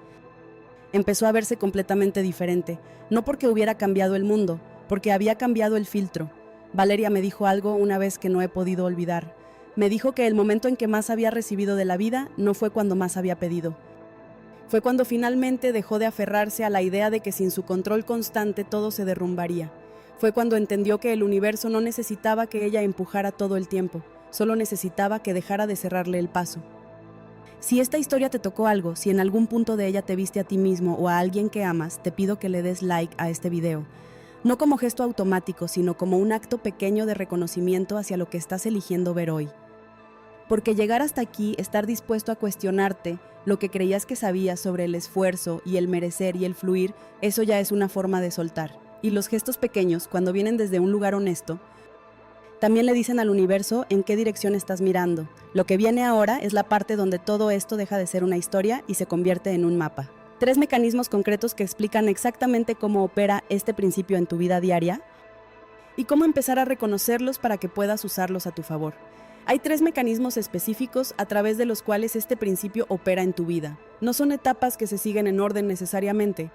empezó a verse completamente diferente, no porque hubiera cambiado el mundo, porque había cambiado el filtro. Valeria me dijo algo una vez que no he podido olvidar. Me dijo que el momento en que más había recibido de la vida no fue cuando más había pedido. Fue cuando finalmente dejó de aferrarse a la idea de que sin su control constante todo se derrumbaría. Fue cuando entendió que el universo no necesitaba que ella empujara todo el tiempo, solo necesitaba que dejara de cerrarle el paso. Si esta historia te tocó algo, si en algún punto de ella te viste a ti mismo o a alguien que amas, te pido que le des like a este video. No como gesto automático, sino como un acto pequeño de reconocimiento hacia lo que estás eligiendo ver hoy. Porque llegar hasta aquí, estar dispuesto a cuestionarte lo que creías que sabías sobre el esfuerzo y el merecer y el fluir, eso ya es una forma de soltar. Y los gestos pequeños, cuando vienen desde un lugar honesto, también le dicen al universo en qué dirección estás mirando. Lo que viene ahora es la parte donde todo esto deja de ser una historia y se convierte en un mapa. 3 mecanismos concretos que explican exactamente cómo opera este principio en tu vida diaria y cómo empezar a reconocerlos para que puedas usarlos a tu favor. Hay 3 mecanismos específicos a través de los cuales este principio opera en tu vida. No son etapas que se siguen en orden necesariamente,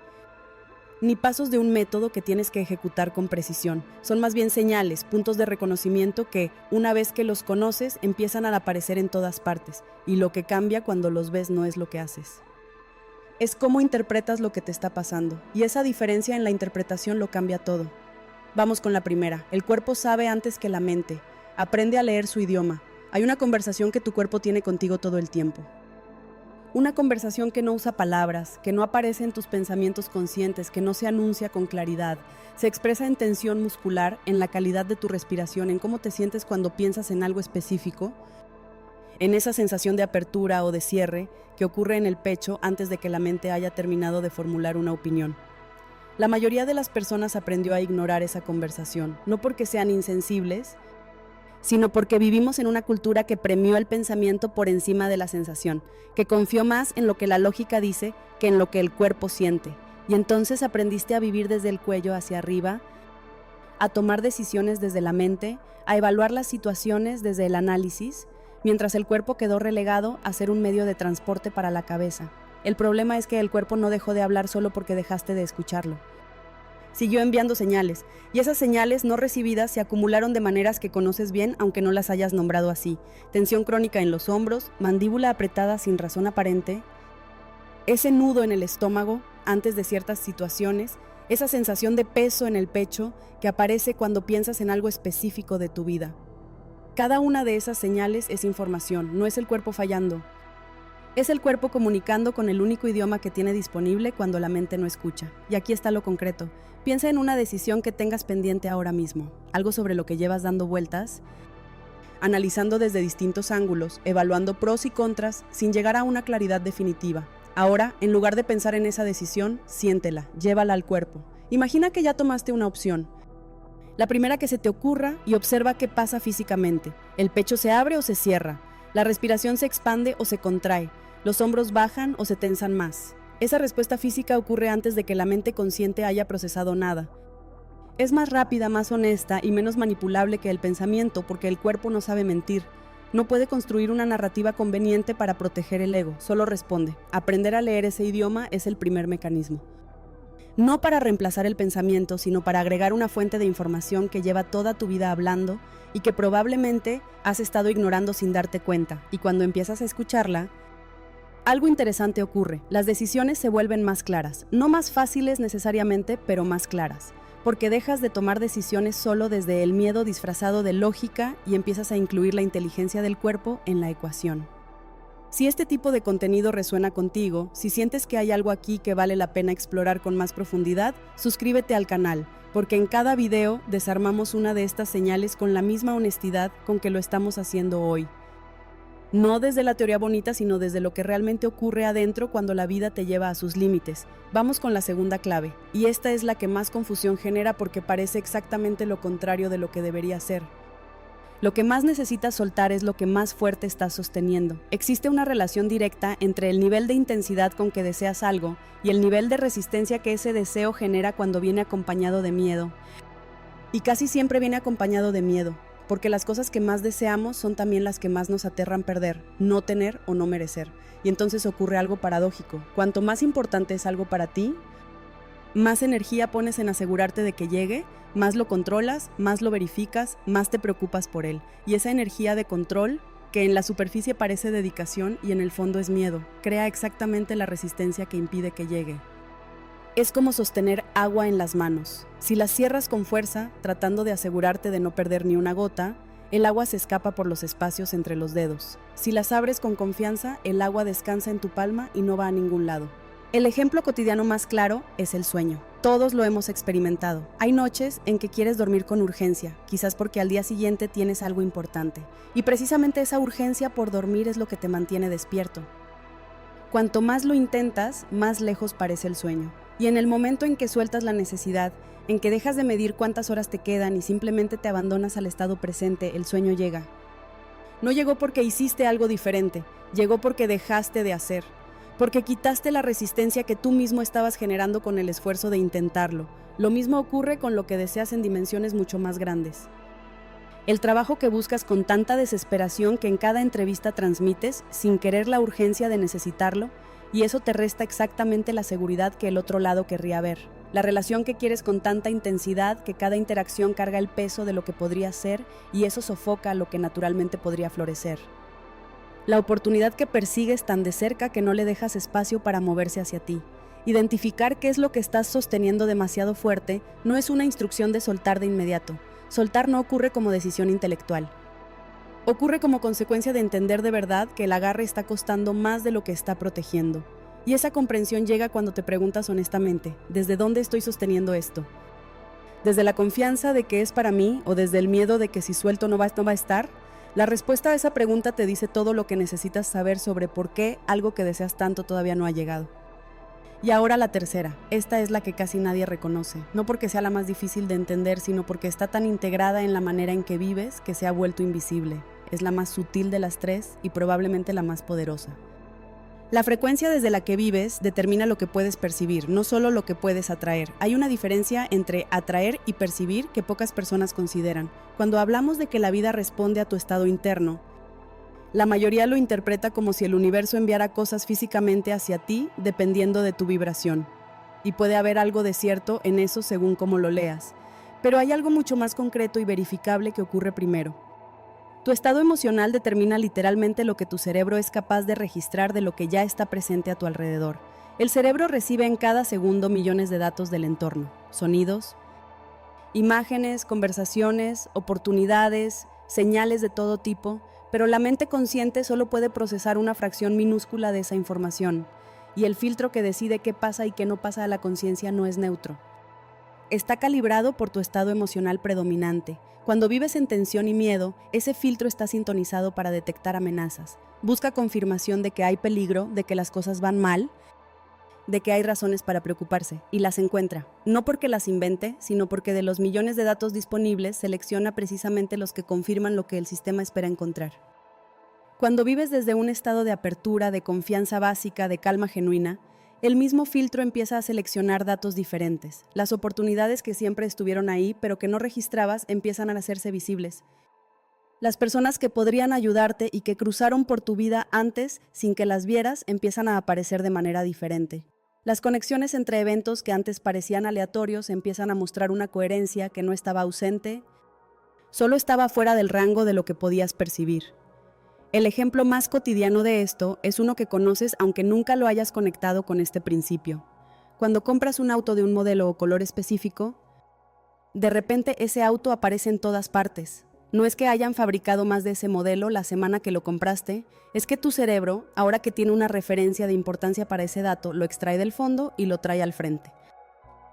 ni pasos de un método que tienes que ejecutar con precisión. Son más bien señales, puntos de reconocimiento que, una vez que los conoces, empiezan a aparecer en todas partes, y lo que cambia cuando los ves no es lo que haces. Es cómo interpretas lo que te está pasando, y esa diferencia en la interpretación lo cambia todo. Vamos con la primera. El cuerpo sabe antes que la mente. Aprende a leer su idioma. Hay una conversación que tu cuerpo tiene contigo todo el tiempo. Una conversación que no usa palabras, que no aparece en tus pensamientos conscientes, que no se anuncia con claridad. Se expresa en tensión muscular, en la calidad de tu respiración, en cómo te sientes cuando piensas en algo específico, en esa sensación de apertura o de cierre que ocurre en el pecho antes de que la mente haya terminado de formular una opinión. La mayoría de las personas aprendió a ignorar esa conversación, no porque sean insensibles, sino porque vivimos en una cultura que premió el pensamiento por encima de la sensación, que confió más en lo que la lógica dice que en lo que el cuerpo siente. Y entonces aprendiste a vivir desde el cuello hacia arriba, a tomar decisiones desde la mente, a evaluar las situaciones desde el análisis, mientras el cuerpo quedó relegado a ser un medio de transporte para la cabeza. El problema es que el cuerpo no dejó de hablar solo porque dejaste de escucharlo. Siguió enviando señales, y esas señales no recibidas se acumularon de maneras que conoces bien aunque no las hayas nombrado así. Tensión crónica en los hombros, mandíbula apretada sin razón aparente, ese nudo en el estómago antes de ciertas situaciones, esa sensación de peso en el pecho que aparece cuando piensas en algo específico de tu vida. Cada una de esas señales es información, no es el cuerpo fallando. Es el cuerpo comunicando con el único idioma que tiene disponible cuando la mente no escucha. Y aquí está lo concreto. Piensa en una decisión que tengas pendiente ahora mismo, algo sobre lo que llevas dando vueltas, analizando desde distintos ángulos, evaluando pros y contras sin llegar a una claridad definitiva. Ahora, en lugar de pensar en esa decisión, siéntela, llévala al cuerpo. Imagina que ya tomaste una opción. La primera que se te ocurra y observa qué pasa físicamente. El pecho se abre o se cierra. La respiración se expande o se contrae. Los hombros bajan o se tensan más. Esa respuesta física ocurre antes de que la mente consciente haya procesado nada. Es más rápida, más honesta y menos manipulable que el pensamiento porque el cuerpo no sabe mentir. No puede construir una narrativa conveniente para proteger el ego, solo responde. Aprender a leer ese idioma es el primer mecanismo. No para reemplazar el pensamiento, sino para agregar una fuente de información que lleva toda tu vida hablando y que probablemente has estado ignorando sin darte cuenta. Y cuando empiezas a escucarla, algo interesante ocurre. Las decisiones se vuelven más claras. No más fáciles necesariamente, pero más claras. Porque dejas de tomar decisiones solo desde el miedo disfrazado de lógica y empiezas a incluir la inteligencia del cuerpo en la ecuación. Si este tipo de contenido resuena contigo, si sientes que hay algo aquí que vale la pena explorar con más profundidad, suscríbete al canal, porque en cada video desarmamos una de estas señales con la misma honestidad con que lo estamos haciendo hoy. No desde la teoría bonita, sino desde lo que realmente ocurre adentro cuando la vida te lleva a sus límites. Vamos con la segunda clave, y esta es la que más confusión genera porque parece exactamente lo contrario de lo que debería ser. Lo que más necesitas soltar es lo que más fuerte estás sosteniendo. Existe una relación directa entre el nivel de intensidad con que deseas algo y el nivel de resistencia que ese deseo genera cuando viene acompañado de miedo. Y casi siempre viene acompañado de miedo, porque las cosas que más deseamos son también las que más nos aterran perder, no tener o no merecer. Y entonces ocurre algo paradójico. Cuanto más importante es algo para ti, más energía pones en asegurarte de que llegue, más lo controlas, más lo verificas, más te preocupas por él. Y esa energía de control, que en la superficie parece dedicación y en el fondo es miedo, crea exactamente la resistencia que impide que llegue. Es como sostener agua en las manos. Si las cierras con fuerza, tratando de asegurarte de no perder ni una gota, el agua se escapa por los espacios entre los dedos. Si las abres con confianza, el agua descansa en tu palma y no va a ningún lado. El ejemplo cotidiano más claro es el sueño. Todos lo hemos experimentado. Hay noches en que quieres dormir con urgencia, quizás porque al día siguiente tienes algo importante. Y precisamente esa urgencia por dormir es lo que te mantiene despierto. Cuanto más lo intentas, más lejos parece el sueño. Y en el momento en que sueltas la necesidad, en que dejas de medir cuántas horas te quedan y simplemente te abandonas al estado presente, el sueño llega. No llegó porque hiciste algo diferente, llegó porque dejaste de hacer. Porque quitaste la resistencia que tú mismo estabas generando con el esfuerzo de intentarlo. Lo mismo ocurre con lo que deseas en dimensiones mucho más grandes. El trabajo que buscas con tanta desesperación que en cada entrevista transmites, sin querer la urgencia de necesitarlo, y eso te resta exactamente la seguridad que el otro lado querría ver. La relación que quieres con tanta intensidad que cada interacción carga el peso de lo que podría ser y eso sofoca lo que naturalmente podría florecer. La oportunidad que persigues tan de cerca que no le dejas espacio para moverse hacia ti. Identificar qué es lo que estás sosteniendo demasiado fuerte no es una instrucción de soltar de inmediato. Soltar no ocurre como decisión intelectual. Ocurre como consecuencia de entender de verdad que el agarre está costando más de lo que está protegiendo. Y esa comprensión llega cuando te preguntas honestamente, ¿desde dónde estoy sosteniendo esto? ¿Desde la confianza de que es para mí o desde el miedo de que si suelto no va a estar? La respuesta a esa pregunta te dice todo lo que necesitas saber sobre por qué algo que deseas tanto todavía no ha llegado. Y ahora la tercera, esta es la que casi nadie reconoce, no porque sea la más difícil de entender, sino porque está tan integrada en la manera en que vives que se ha vuelto invisible. Es la más sutil de las tres y probablemente la más poderosa. La frecuencia desde la que vives determina lo que puedes percibir, no solo lo que puedes atraer. Hay una diferencia entre atraer y percibir que pocas personas consideran. Cuando hablamos de que la vida responde a tu estado interno, la mayoría lo interpreta como si el universo enviara cosas físicamente hacia ti dependiendo de tu vibración. Y puede haber algo de cierto en eso según cómo lo leas. Pero hay algo mucho más concreto y verificable que ocurre primero. Tu estado emocional determina literalmente lo que tu cerebro es capaz de registrar de lo que ya está presente a tu alrededor. El cerebro recibe en cada segundo millones de datos del entorno, sonidos, imágenes, conversaciones, oportunidades, señales de todo tipo, pero la mente consciente solo puede procesar una fracción minúscula de esa información, y el filtro que decide qué pasa y qué no pasa a la conciencia no es neutro. Está calibrado por tu estado emocional predominante. Cuando vives en tensión y miedo, ese filtro está sintonizado para detectar amenazas. Busca confirmación de que hay peligro, de que las cosas van mal, de que hay razones para preocuparse, y las encuentra. No porque las invente, sino porque de los millones de datos disponibles selecciona precisamente los que confirman lo que el sistema espera encontrar. Cuando vives desde un estado de apertura, de confianza básica, de calma genuina, el mismo filtro empieza a seleccionar datos diferentes. Las oportunidades que siempre estuvieron ahí, pero que no registrabas, empiezan a hacerse visibles. Las personas que podrían ayudarte y que cruzaron por tu vida antes, sin que las vieras, empiezan a aparecer de manera diferente. Las conexiones entre eventos que antes parecían aleatorios empiezan a mostrar una coherencia que no estaba ausente, solo estaba fuera del rango de lo que podías percibir. El ejemplo más cotidiano de esto es uno que conoces aunque nunca lo hayas conectado con este principio. Cuando compras un auto de un modelo o color específico, de repente ese auto aparece en todas partes. No es que hayan fabricado más de ese modelo la semana que lo compraste, es que tu cerebro, ahora que tiene una referencia de importancia para ese dato, lo extrae del fondo y lo trae al frente.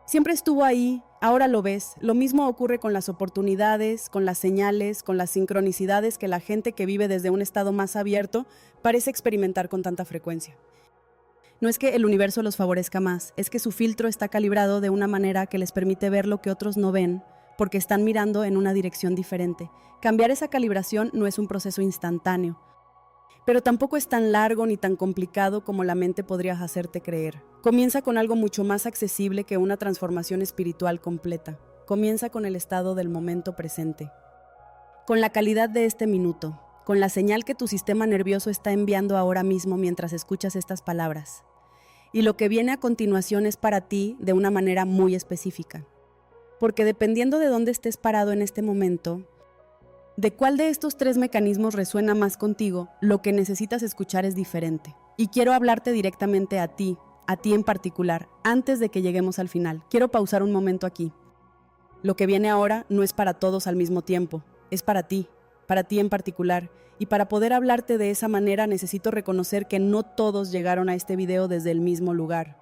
Siempre estuvo ahí, ahora lo ves. Lo mismo ocurre con las oportunidades, con las señales, con las sincronicidades que la gente que vive desde un estado más abierto parece experimentar con tanta frecuencia. No es que el universo los favorezca más, es que su filtro está calibrado de una manera que les permite ver lo que otros no ven, porque están mirando en una dirección diferente. Cambiar esa calibración no es un proceso instantáneo, pero tampoco es tan largo ni tan complicado como la mente podría hacerte creer. Comienza con algo mucho más accesible que una transformación espiritual completa. Comienza con el estado del momento presente, con la calidad de este minuto, con la señal que tu sistema nervioso está enviando ahora mismo mientras escuchas estas palabras. Y lo que viene a continuación es para ti de una manera muy específica. Porque dependiendo de dónde estés parado en este momento, de cuál de estos 3 mecanismos resuena más contigo, lo que necesitas escuchar es diferente. Y quiero hablarte directamente a ti en particular, antes de que lleguemos al final. Quiero pausar un momento aquí. Lo que viene ahora no es para todos al mismo tiempo, es para ti en particular. Y para poder hablarte de esa manera necesito reconocer que no todos llegaron a este video desde el mismo lugar.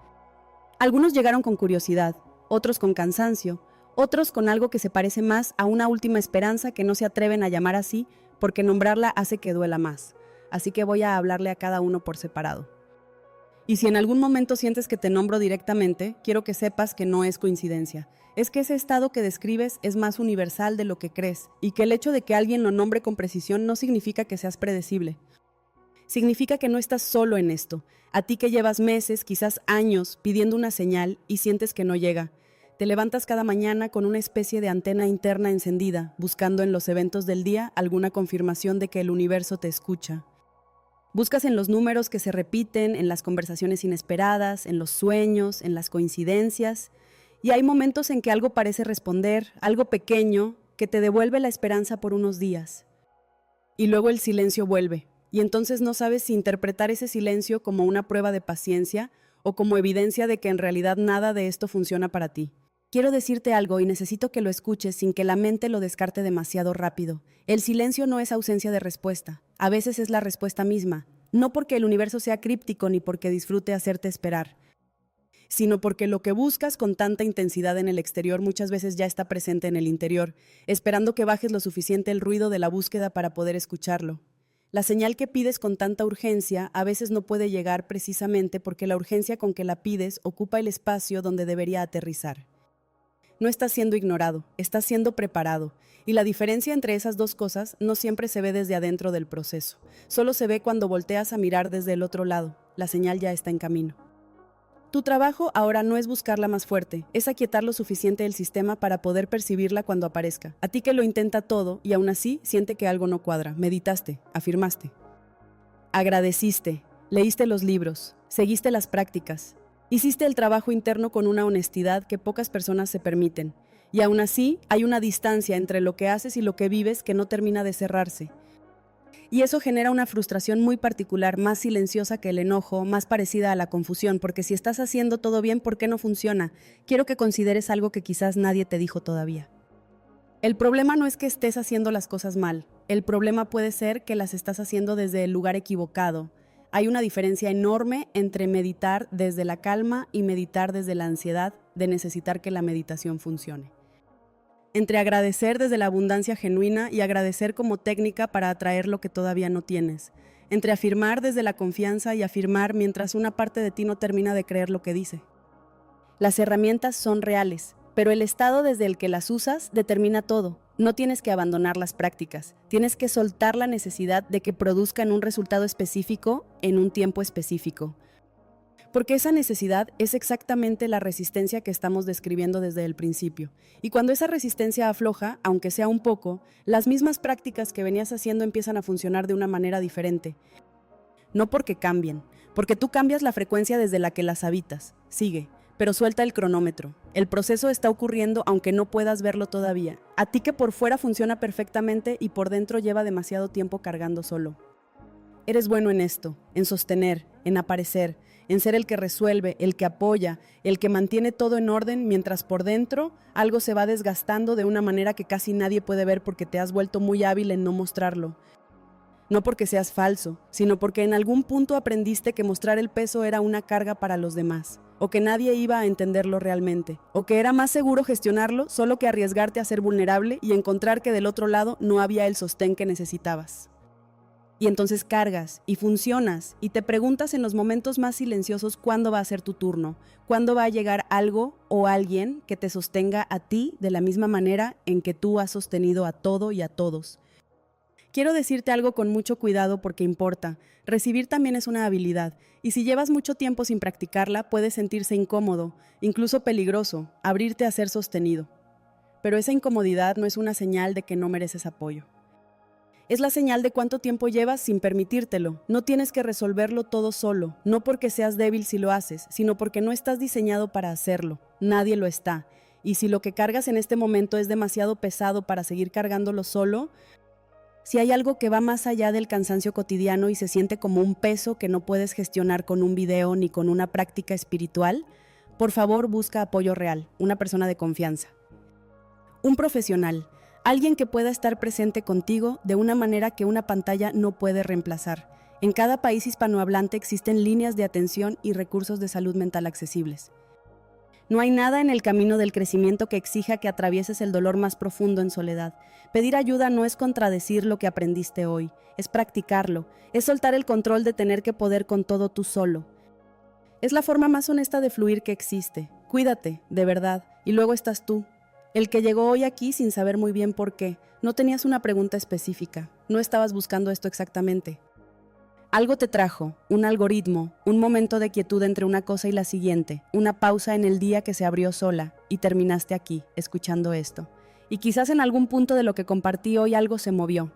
Algunos llegaron con curiosidad, otros con cansancio, otros con algo que se parece más a una última esperanza que no se atreven a llamar así porque nombrarla hace que duela más. Así que voy a hablarle a cada uno por separado. Y si en algún momento sientes que te nombro directamente, quiero que sepas que no es coincidencia. Es que ese estado que describes es más universal de lo que crees, y que el hecho de que alguien lo nombre con precisión no significa que seas predecible. Significa que no estás solo en esto. A ti que llevas meses, quizás años, pidiendo una señal y sientes que no llega. Te levantas cada mañana con una especie de antena interna encendida, buscando en los eventos del día alguna confirmación de que el universo te escucha. Buscas en los números que se repiten, en las conversaciones inesperadas, en los sueños, en las coincidencias, y hay momentos en que algo parece responder, algo pequeño, que te devuelve la esperanza por unos días. Y luego el silencio vuelve, y entonces no sabes si interpretar ese silencio como una prueba de paciencia o como evidencia de que en realidad nada de esto funciona para ti. Quiero decirte algo y necesito que lo escuches sin que la mente lo descarte demasiado rápido. El silencio no es ausencia de respuesta. A veces es la respuesta misma. No porque el universo sea críptico ni porque disfrute hacerte esperar, sino porque lo que buscas con tanta intensidad en el exterior muchas veces ya está presente en el interior, esperando que bajes lo suficiente el ruido de la búsqueda para poder escucharlo. La señal que pides con tanta urgencia a veces no puede llegar precisamente porque la urgencia con que la pides ocupa el espacio donde debería aterrizar. No estás siendo ignorado, estás siendo preparado. Y la diferencia entre esas dos cosas no siempre se ve desde adentro del proceso. Solo se ve cuando volteas a mirar desde el otro lado. La señal ya está en camino. Tu trabajo ahora no es buscarla más fuerte, es aquietar lo suficiente el sistema para poder percibirla cuando aparezca. A ti que lo intenta todo y aún así siente que algo no cuadra. Meditaste, afirmaste. Agradeciste, leíste los libros, seguiste las prácticas. Hiciste el trabajo interno con una honestidad que pocas personas se permiten, y aún así hay una distancia entre lo que haces y lo que vives que no termina de cerrarse. Y eso genera una frustración muy particular, más silenciosa que el enojo, más parecida a la confusión, porque si estás haciendo todo bien, ¿por qué no funciona? Quiero que consideres algo que quizás nadie te dijo todavía. El problema no es que estés haciendo las cosas mal, el problema puede ser que las estás haciendo desde el lugar equivocado. Hay una diferencia enorme entre meditar desde la calma y meditar desde la ansiedad de necesitar que la meditación funcione. Entre agradecer desde la abundancia genuina y agradecer como técnica para atraer lo que todavía no tienes. Entre afirmar desde la confianza y afirmar mientras una parte de ti no termina de creer lo que dice. Las herramientas son reales, pero el estado desde el que las usas determina todo. No tienes que abandonar las prácticas, tienes que soltar la necesidad de que produzcan un resultado específico en un tiempo específico. Porque esa necesidad es exactamente la resistencia que estamos describiendo desde el principio. Y cuando esa resistencia afloja, aunque sea un poco, las mismas prácticas que venías haciendo empiezan a funcionar de una manera diferente. No porque cambien, porque tú cambias la frecuencia desde la que las habitas. Sigue, pero suelta el cronómetro. El proceso está ocurriendo aunque no puedas verlo todavía. A ti que por fuera funciona perfectamente y por dentro lleva demasiado tiempo cargando solo. Eres bueno en esto, en sostener, en aparecer, en ser el que resuelve, el que apoya, el que mantiene todo en orden, mientras por dentro algo se va desgastando de una manera que casi nadie puede ver porque te has vuelto muy hábil en no mostrarlo. No porque seas falso, sino porque en algún punto aprendiste que mostrar el peso era una carga para los demás, o que nadie iba a entenderlo realmente, o que era más seguro gestionarlo solo que arriesgarte a ser vulnerable y encontrar que del otro lado no había el sostén que necesitabas. Y entonces cargas y funcionas y te preguntas en los momentos más silenciosos cuándo va a ser tu turno, cuándo va a llegar algo o alguien que te sostenga a ti de la misma manera en que tú has sostenido a todo y a todos. Quiero decirte algo con mucho cuidado porque importa. Recibir también es una habilidad, y si llevas mucho tiempo sin practicarla, puede sentirse incómodo, incluso peligroso, abrirte a ser sostenido. Pero esa incomodidad no es una señal de que no mereces apoyo. Es la señal de cuánto tiempo llevas sin permitírtelo. No tienes que resolverlo todo solo, no porque seas débil si lo haces, sino porque no estás diseñado para hacerlo. Nadie lo está. Y si lo que cargas en este momento es demasiado pesado para seguir cargándolo solo, si hay algo que va más allá del cansancio cotidiano y se siente como un peso que no puedes gestionar con un video ni con una práctica espiritual, por favor busca apoyo real, una persona de confianza. Un profesional, alguien que pueda estar presente contigo de una manera que una pantalla no puede reemplazar. En cada país hispanohablante existen líneas de atención y recursos de salud mental accesibles. No hay nada en el camino del crecimiento que exija que atravieses el dolor más profundo en soledad. Pedir ayuda no es contradecir lo que aprendiste hoy, es practicarlo, es soltar el control de tener que poder con todo tú solo. Es la forma más honesta de fluir que existe. Cuídate, de verdad, y luego estás tú. El que llegó hoy aquí sin saber muy bien por qué. No tenías una pregunta específica, no estabas buscando esto exactamente. Algo te trajo, un algoritmo, un momento de quietud entre una cosa y la siguiente, una pausa en el día que se abrió sola y terminaste aquí, escuchando esto. Y quizás en algún punto de lo que compartí hoy algo se movió.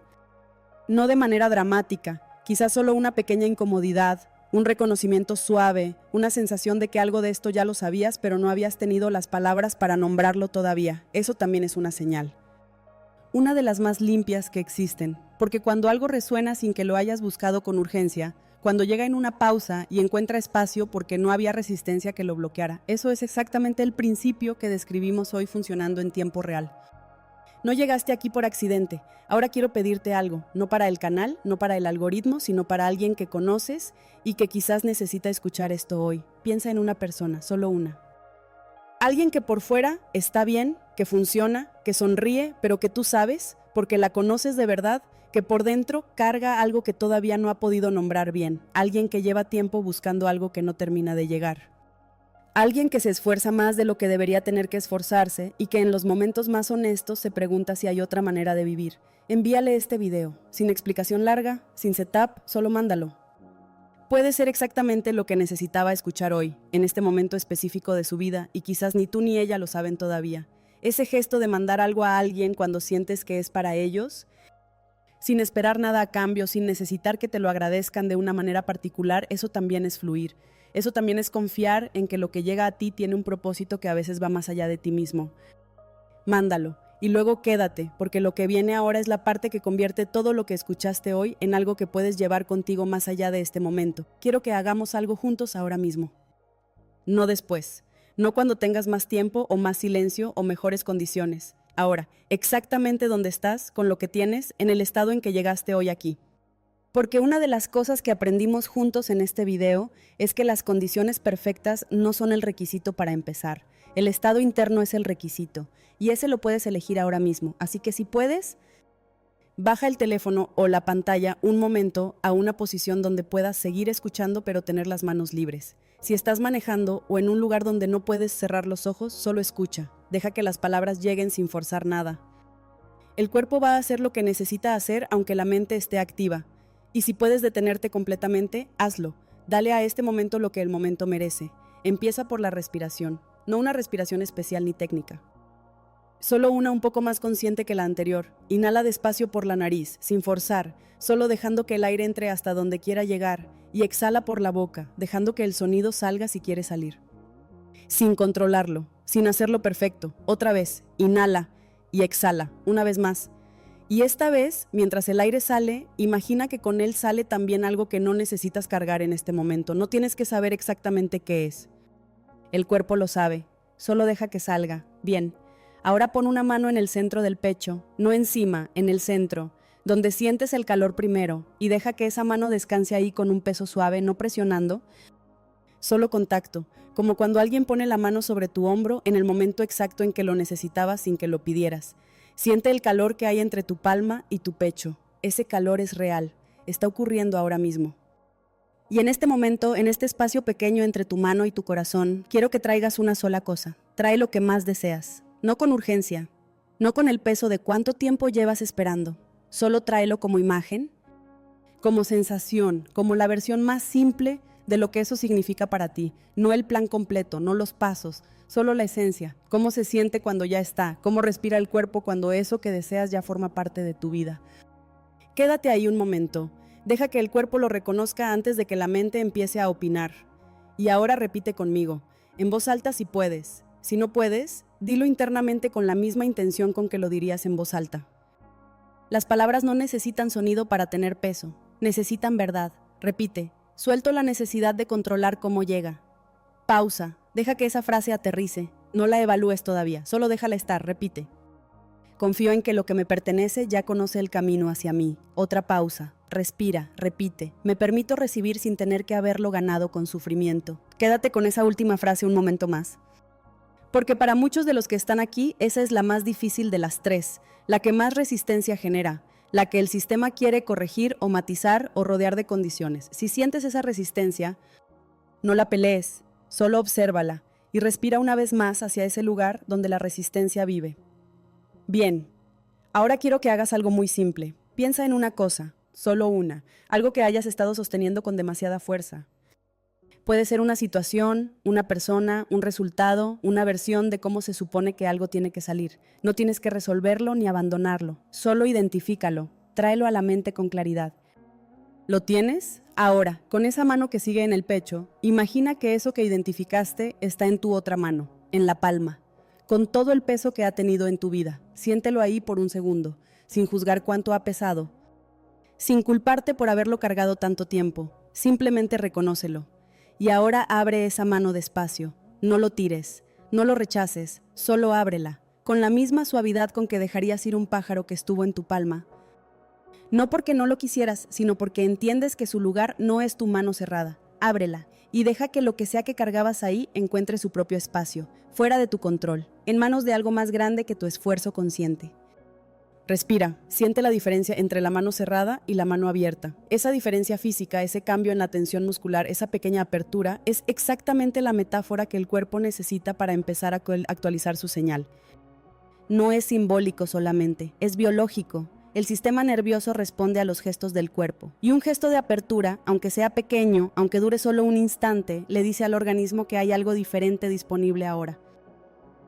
No de manera dramática, quizás solo una pequeña incomodidad, un reconocimiento suave, una sensación de que algo de esto ya lo sabías, pero no habías tenido las palabras para nombrarlo todavía. Eso también es una señal. Una de las más limpias que existen, porque cuando algo resuena sin que lo hayas buscado con urgencia, cuando llega en una pausa y encuentra espacio porque no había resistencia que lo bloqueara, eso es exactamente el principio que describimos hoy funcionando en tiempo real. No llegaste aquí por accidente. Ahora quiero pedirte algo, no para el canal, no para el algoritmo, sino para alguien que conoces y que quizás necesita escuchar esto hoy. Piensa en una persona, solo una. Alguien que por fuera está bien, que funciona, que sonríe, pero que tú sabes, porque la conoces de verdad, que por dentro carga algo que todavía no ha podido nombrar bien. Alguien que lleva tiempo buscando algo que no termina de llegar. Alguien que se esfuerza más de lo que debería tener que esforzarse y que en los momentos más honestos se pregunta si hay otra manera de vivir. Envíale este video, sin explicación larga, sin setup, solo mándalo. Puede ser exactamente lo que necesitaba escuchar hoy, en este momento específico de su vida, y quizás ni tú ni ella lo saben todavía. Ese gesto de mandar algo a alguien cuando sientes que es para ellos, sin esperar nada a cambio, sin necesitar que te lo agradezcan de una manera particular, eso también es fluir. Eso también es confiar en que lo que llega a ti tiene un propósito que a veces va más allá de ti mismo. Mándalo. Y luego quédate, porque lo que viene ahora es la parte que convierte todo lo que escuchaste hoy en algo que puedes llevar contigo más allá de este momento. Quiero que hagamos algo juntos ahora mismo. No después, no cuando tengas más tiempo o más silencio o mejores condiciones. Ahora, exactamente donde estás, con lo que tienes, en el estado en que llegaste hoy aquí. Porque una de las cosas que aprendimos juntos en este video es que las condiciones perfectas no son el requisito para empezar. El estado interno es el requisito, y ese lo puedes elegir ahora mismo. Así que si puedes, baja el teléfono o la pantalla un momento a una posición donde puedas seguir escuchando pero tener las manos libres. Si estás manejando o en un lugar donde no puedes cerrar los ojos, solo escucha. Deja que las palabras lleguen sin forzar nada. El cuerpo va a hacer lo que necesita hacer aunque la mente esté activa. Y si puedes detenerte completamente, hazlo. Dale a este momento lo que el momento merece. Empieza por la respiración, no una respiración especial ni técnica. Solo una un poco más consciente que la anterior. Inhala despacio por la nariz, sin forzar, solo dejando que el aire entre hasta donde quiera llegar, y exhala por la boca, dejando que el sonido salga si quiere salir. Sin controlarlo, sin hacerlo perfecto. Otra vez, inhala y exhala, una vez más. Y esta vez, mientras el aire sale, imagina que con él sale también algo que no necesitas cargar en este momento. No tienes que saber exactamente qué es. El cuerpo lo sabe, solo deja que salga. Bien. Ahora pon una mano en el centro del pecho, no encima, en el centro, donde sientes el calor primero, y deja que esa mano descanse ahí con un peso suave, no presionando, solo contacto, como cuando alguien pone la mano sobre tu hombro en el momento exacto en que lo necesitabas sin que lo pidieras. Siente el calor que hay entre tu palma y tu pecho. Ese calor es real, está ocurriendo ahora mismo. Y en este momento, en este espacio pequeño entre tu mano y tu corazón, quiero que traigas una sola cosa. Trae lo que más deseas. No con urgencia, no con el peso de cuánto tiempo llevas esperando. Solo tráelo como imagen, como sensación, como la versión más simple de lo que eso significa para ti. No el plan completo, no los pasos, solo la esencia. Cómo se siente cuando ya está, cómo respira el cuerpo cuando eso que deseas ya forma parte de tu vida. Quédate ahí un momento. Deja que el cuerpo lo reconozca antes de que la mente empiece a opinar. Y ahora repite conmigo, en voz alta si puedes. Si no puedes, dilo internamente con la misma intención con que lo dirías en voz alta. Las palabras no necesitan sonido para tener peso, necesitan verdad. Repite, suelto la necesidad de controlar cómo llega. Pausa, deja que esa frase aterrice, no la evalúes todavía, solo déjala estar, repite. Confío en que lo que me pertenece ya conoce el camino hacia mí. Otra pausa, respira, repite, me permito recibir sin tener que haberlo ganado con sufrimiento. Quédate con esa última frase un momento más. Porque para muchos de los que están aquí, esa es la más difícil de las tres, la que más resistencia genera, la que el sistema quiere corregir o matizar o rodear de condiciones. Si sientes esa resistencia, no la pelees, solo obsérvala y respira una vez más hacia ese lugar donde la resistencia vive. Bien, ahora quiero que hagas algo muy simple. Piensa en una cosa, solo una, algo que hayas estado sosteniendo con demasiada fuerza. Puede ser una situación, una persona, un resultado, una versión de cómo se supone que algo tiene que salir. No tienes que resolverlo ni abandonarlo, solo identifícalo, tráelo a la mente con claridad. ¿Lo tienes? Ahora, con esa mano que sigue en el pecho, imagina que eso que identificaste está en tu otra mano, en la palma, con todo el peso que ha tenido en tu vida. Siéntelo ahí por un segundo, sin juzgar cuánto ha pesado, sin culparte por haberlo cargado tanto tiempo, simplemente reconócelo. Y ahora abre esa mano despacio, no lo tires, no lo rechaces, solo ábrela, con la misma suavidad con que dejarías ir un pájaro que estuvo en tu palma. No porque no lo quisieras, sino porque entiendes que su lugar no es tu mano cerrada. Ábrela y deja que lo que sea que cargabas ahí encuentre su propio espacio, fuera de tu control, en manos de algo más grande que tu esfuerzo consciente. Respira, siente la diferencia entre la mano cerrada y la mano abierta. Esa diferencia física, ese cambio en la tensión muscular, esa pequeña apertura, es exactamente la metáfora que el cuerpo necesita para empezar a actualizar su señal. No es simbólico solamente, es biológico. El sistema nervioso responde a los gestos del cuerpo. Y un gesto de apertura, aunque sea pequeño, aunque dure solo un instante, le dice al organismo que hay algo diferente disponible ahora.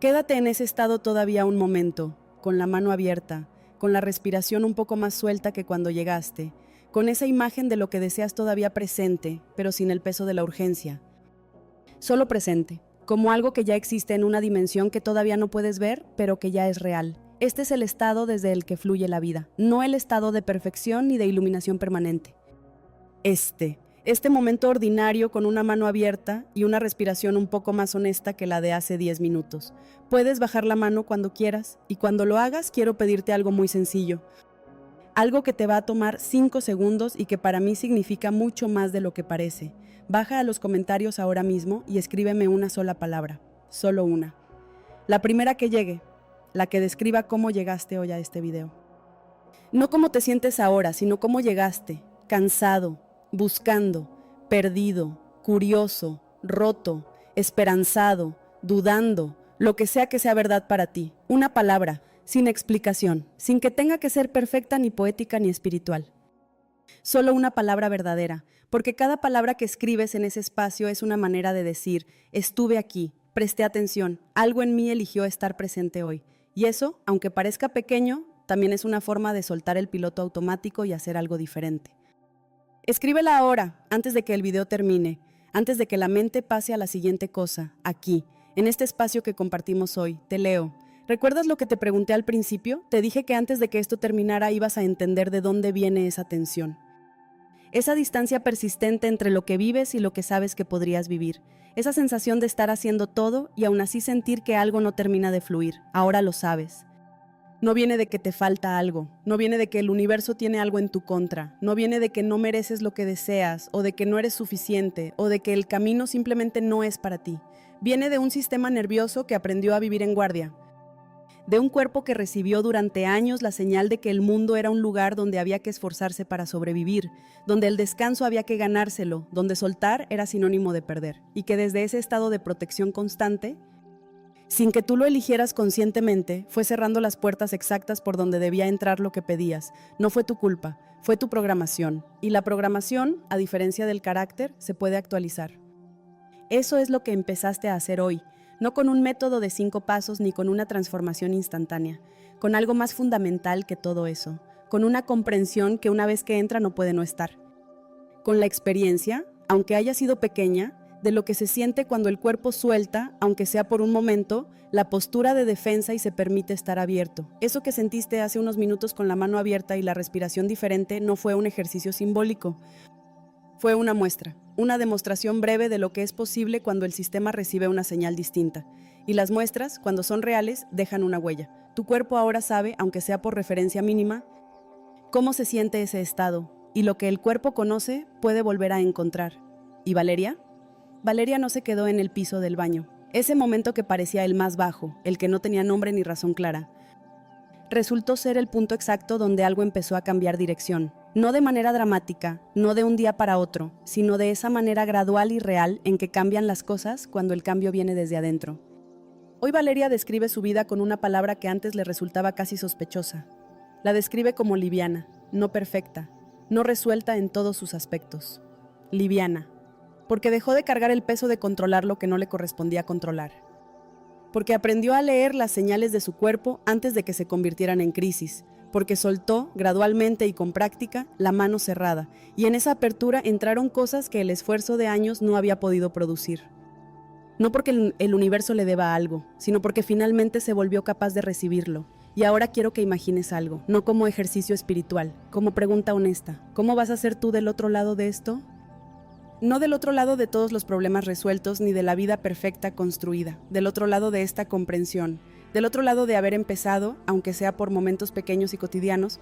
Quédate en ese estado todavía un momento, con la mano abierta, con la respiración un poco más suelta que cuando llegaste, con esa imagen de lo que deseas todavía presente, pero sin el peso de la urgencia. Solo presente, como algo que ya existe en una dimensión que todavía no puedes ver, pero que ya es real. Este es el estado desde el que fluye la vida, no el estado de perfección ni de iluminación permanente. Este momento ordinario con una mano abierta y una respiración un poco más honesta que la de hace 10 minutos. Puedes bajar la mano cuando quieras y cuando lo hagas quiero pedirte algo muy sencillo. Algo que te va a tomar 5 segundos y que para mí significa mucho más de lo que parece. Baja a los comentarios ahora mismo y escríbeme una sola palabra, solo una. La primera que llegue, la que describa cómo llegaste hoy a este video. No cómo te sientes ahora, sino cómo llegaste, cansado, buscando, perdido, curioso, roto, esperanzado, dudando, lo que sea verdad para ti. Una palabra, sin explicación, sin que tenga que ser perfecta ni poética ni espiritual. Solo una palabra verdadera, porque cada palabra que escribes en ese espacio es una manera de decir, estuve aquí, presté atención, algo en mí eligió estar presente hoy. Y eso, aunque parezca pequeño, también es una forma de soltar el piloto automático y hacer algo diferente. Escríbela ahora, antes de que el video termine, antes de que la mente pase a la siguiente cosa, aquí, en este espacio que compartimos hoy. Te leo. ¿Recuerdas lo que te pregunté al principio? Te dije que antes de que esto terminara ibas a entender de dónde viene esa tensión. Esa distancia persistente entre lo que vives y lo que sabes que podrías vivir. Esa sensación de estar haciendo todo y aún así sentir que algo no termina de fluir. Ahora lo sabes. No viene de que te falta algo, no viene de que el universo tiene algo en tu contra, no viene de que no mereces lo que deseas, o de que no eres suficiente, o de que el camino simplemente no es para ti. Viene de un sistema nervioso que aprendió a vivir en guardia, de un cuerpo que recibió durante años la señal de que el mundo era un lugar donde había que esforzarse para sobrevivir, donde el descanso había que ganárselo, donde soltar era sinónimo de perder, y que desde ese estado de protección constante, sin que tú lo eligieras conscientemente, fue cerrando las puertas exactas por donde debía entrar lo que pedías. No fue tu culpa, fue tu programación. Y la programación, a diferencia del carácter, se puede actualizar. Eso es lo que empezaste a hacer hoy, no con un método de 5 pasos ni con una transformación instantánea, con algo más fundamental que todo eso, con una comprensión que una vez que entra no puede no estar. Con la experiencia, aunque haya sido pequeña, de lo que se siente cuando el cuerpo suelta, aunque sea por un momento, la postura de defensa y se permite estar abierto. Eso que sentiste hace unos minutos con la mano abierta y la respiración diferente no fue un ejercicio simbólico. Fue una muestra, una demostración breve de lo que es posible cuando el sistema recibe una señal distinta. Y las muestras, cuando son reales, dejan una huella. Tu cuerpo ahora sabe, aunque sea por referencia mínima, cómo se siente ese estado, y lo que el cuerpo conoce puede volver a encontrar. ¿Y Valeria? Valeria no se quedó en el piso del baño. Ese momento que parecía el más bajo, el que no tenía nombre ni razón clara, resultó ser el punto exacto donde algo empezó a cambiar dirección. No de manera dramática, no de un día para otro, sino de esa manera gradual y real en que cambian las cosas cuando el cambio viene desde adentro. Hoy Valeria describe su vida con una palabra que antes le resultaba casi sospechosa. La describe como liviana, no perfecta, no resuelta en todos sus aspectos. Liviana. Porque dejó de cargar el peso de controlar lo que no le correspondía controlar. Porque aprendió a leer las señales de su cuerpo antes de que se convirtieran en crisis. Porque soltó, gradualmente y con práctica, la mano cerrada, y en esa apertura entraron cosas que el esfuerzo de años no había podido producir. No porque el universo le deba algo, sino porque finalmente se volvió capaz de recibirlo. Y ahora quiero que imagines algo, no como ejercicio espiritual, como pregunta honesta. ¿Cómo vas a ser tú del otro lado de esto? No del otro lado de todos los problemas resueltos ni de la vida perfecta construida, del otro lado de esta comprensión, del otro lado de haber empezado, aunque sea por momentos pequeños y cotidianos,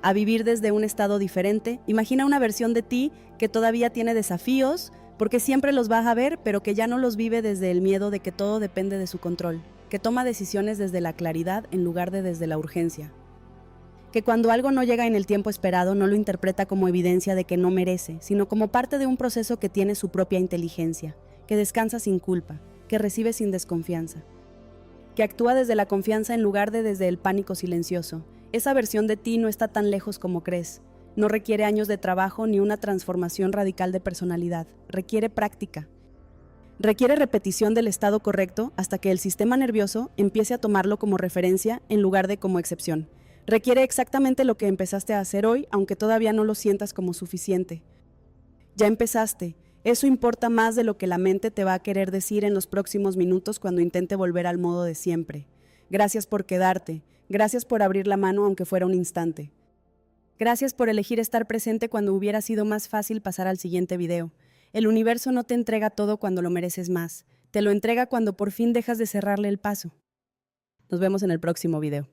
a vivir desde un estado diferente. Imagina una versión de ti que todavía tiene desafíos, porque siempre los vas a ver, pero que ya no los vive desde el miedo de que todo depende de su control, que toma decisiones desde la claridad en lugar de desde la urgencia. Que cuando algo no llega en el tiempo esperado no lo interpreta como evidencia de que no merece, sino como parte de un proceso que tiene su propia inteligencia, que descansa sin culpa, que recibe sin desconfianza, que actúa desde la confianza en lugar de desde el pánico silencioso. Esa versión de ti no está tan lejos como crees, no requiere años de trabajo ni una transformación radical de personalidad, requiere práctica. Requiere repetición del estado correcto hasta que el sistema nervioso empiece a tomarlo como referencia en lugar de como excepción. Requiere exactamente lo que empezaste a hacer hoy, aunque todavía no lo sientas como suficiente. Ya empezaste. Eso importa más de lo que la mente te va a querer decir en los próximos minutos cuando intente volver al modo de siempre. Gracias por quedarte. Gracias por abrir la mano aunque fuera un instante. Gracias por elegir estar presente cuando hubiera sido más fácil pasar al siguiente video. El universo no te entrega todo cuando lo mereces más. Te lo entrega cuando por fin dejas de cerrarle el paso. Nos vemos en el próximo video.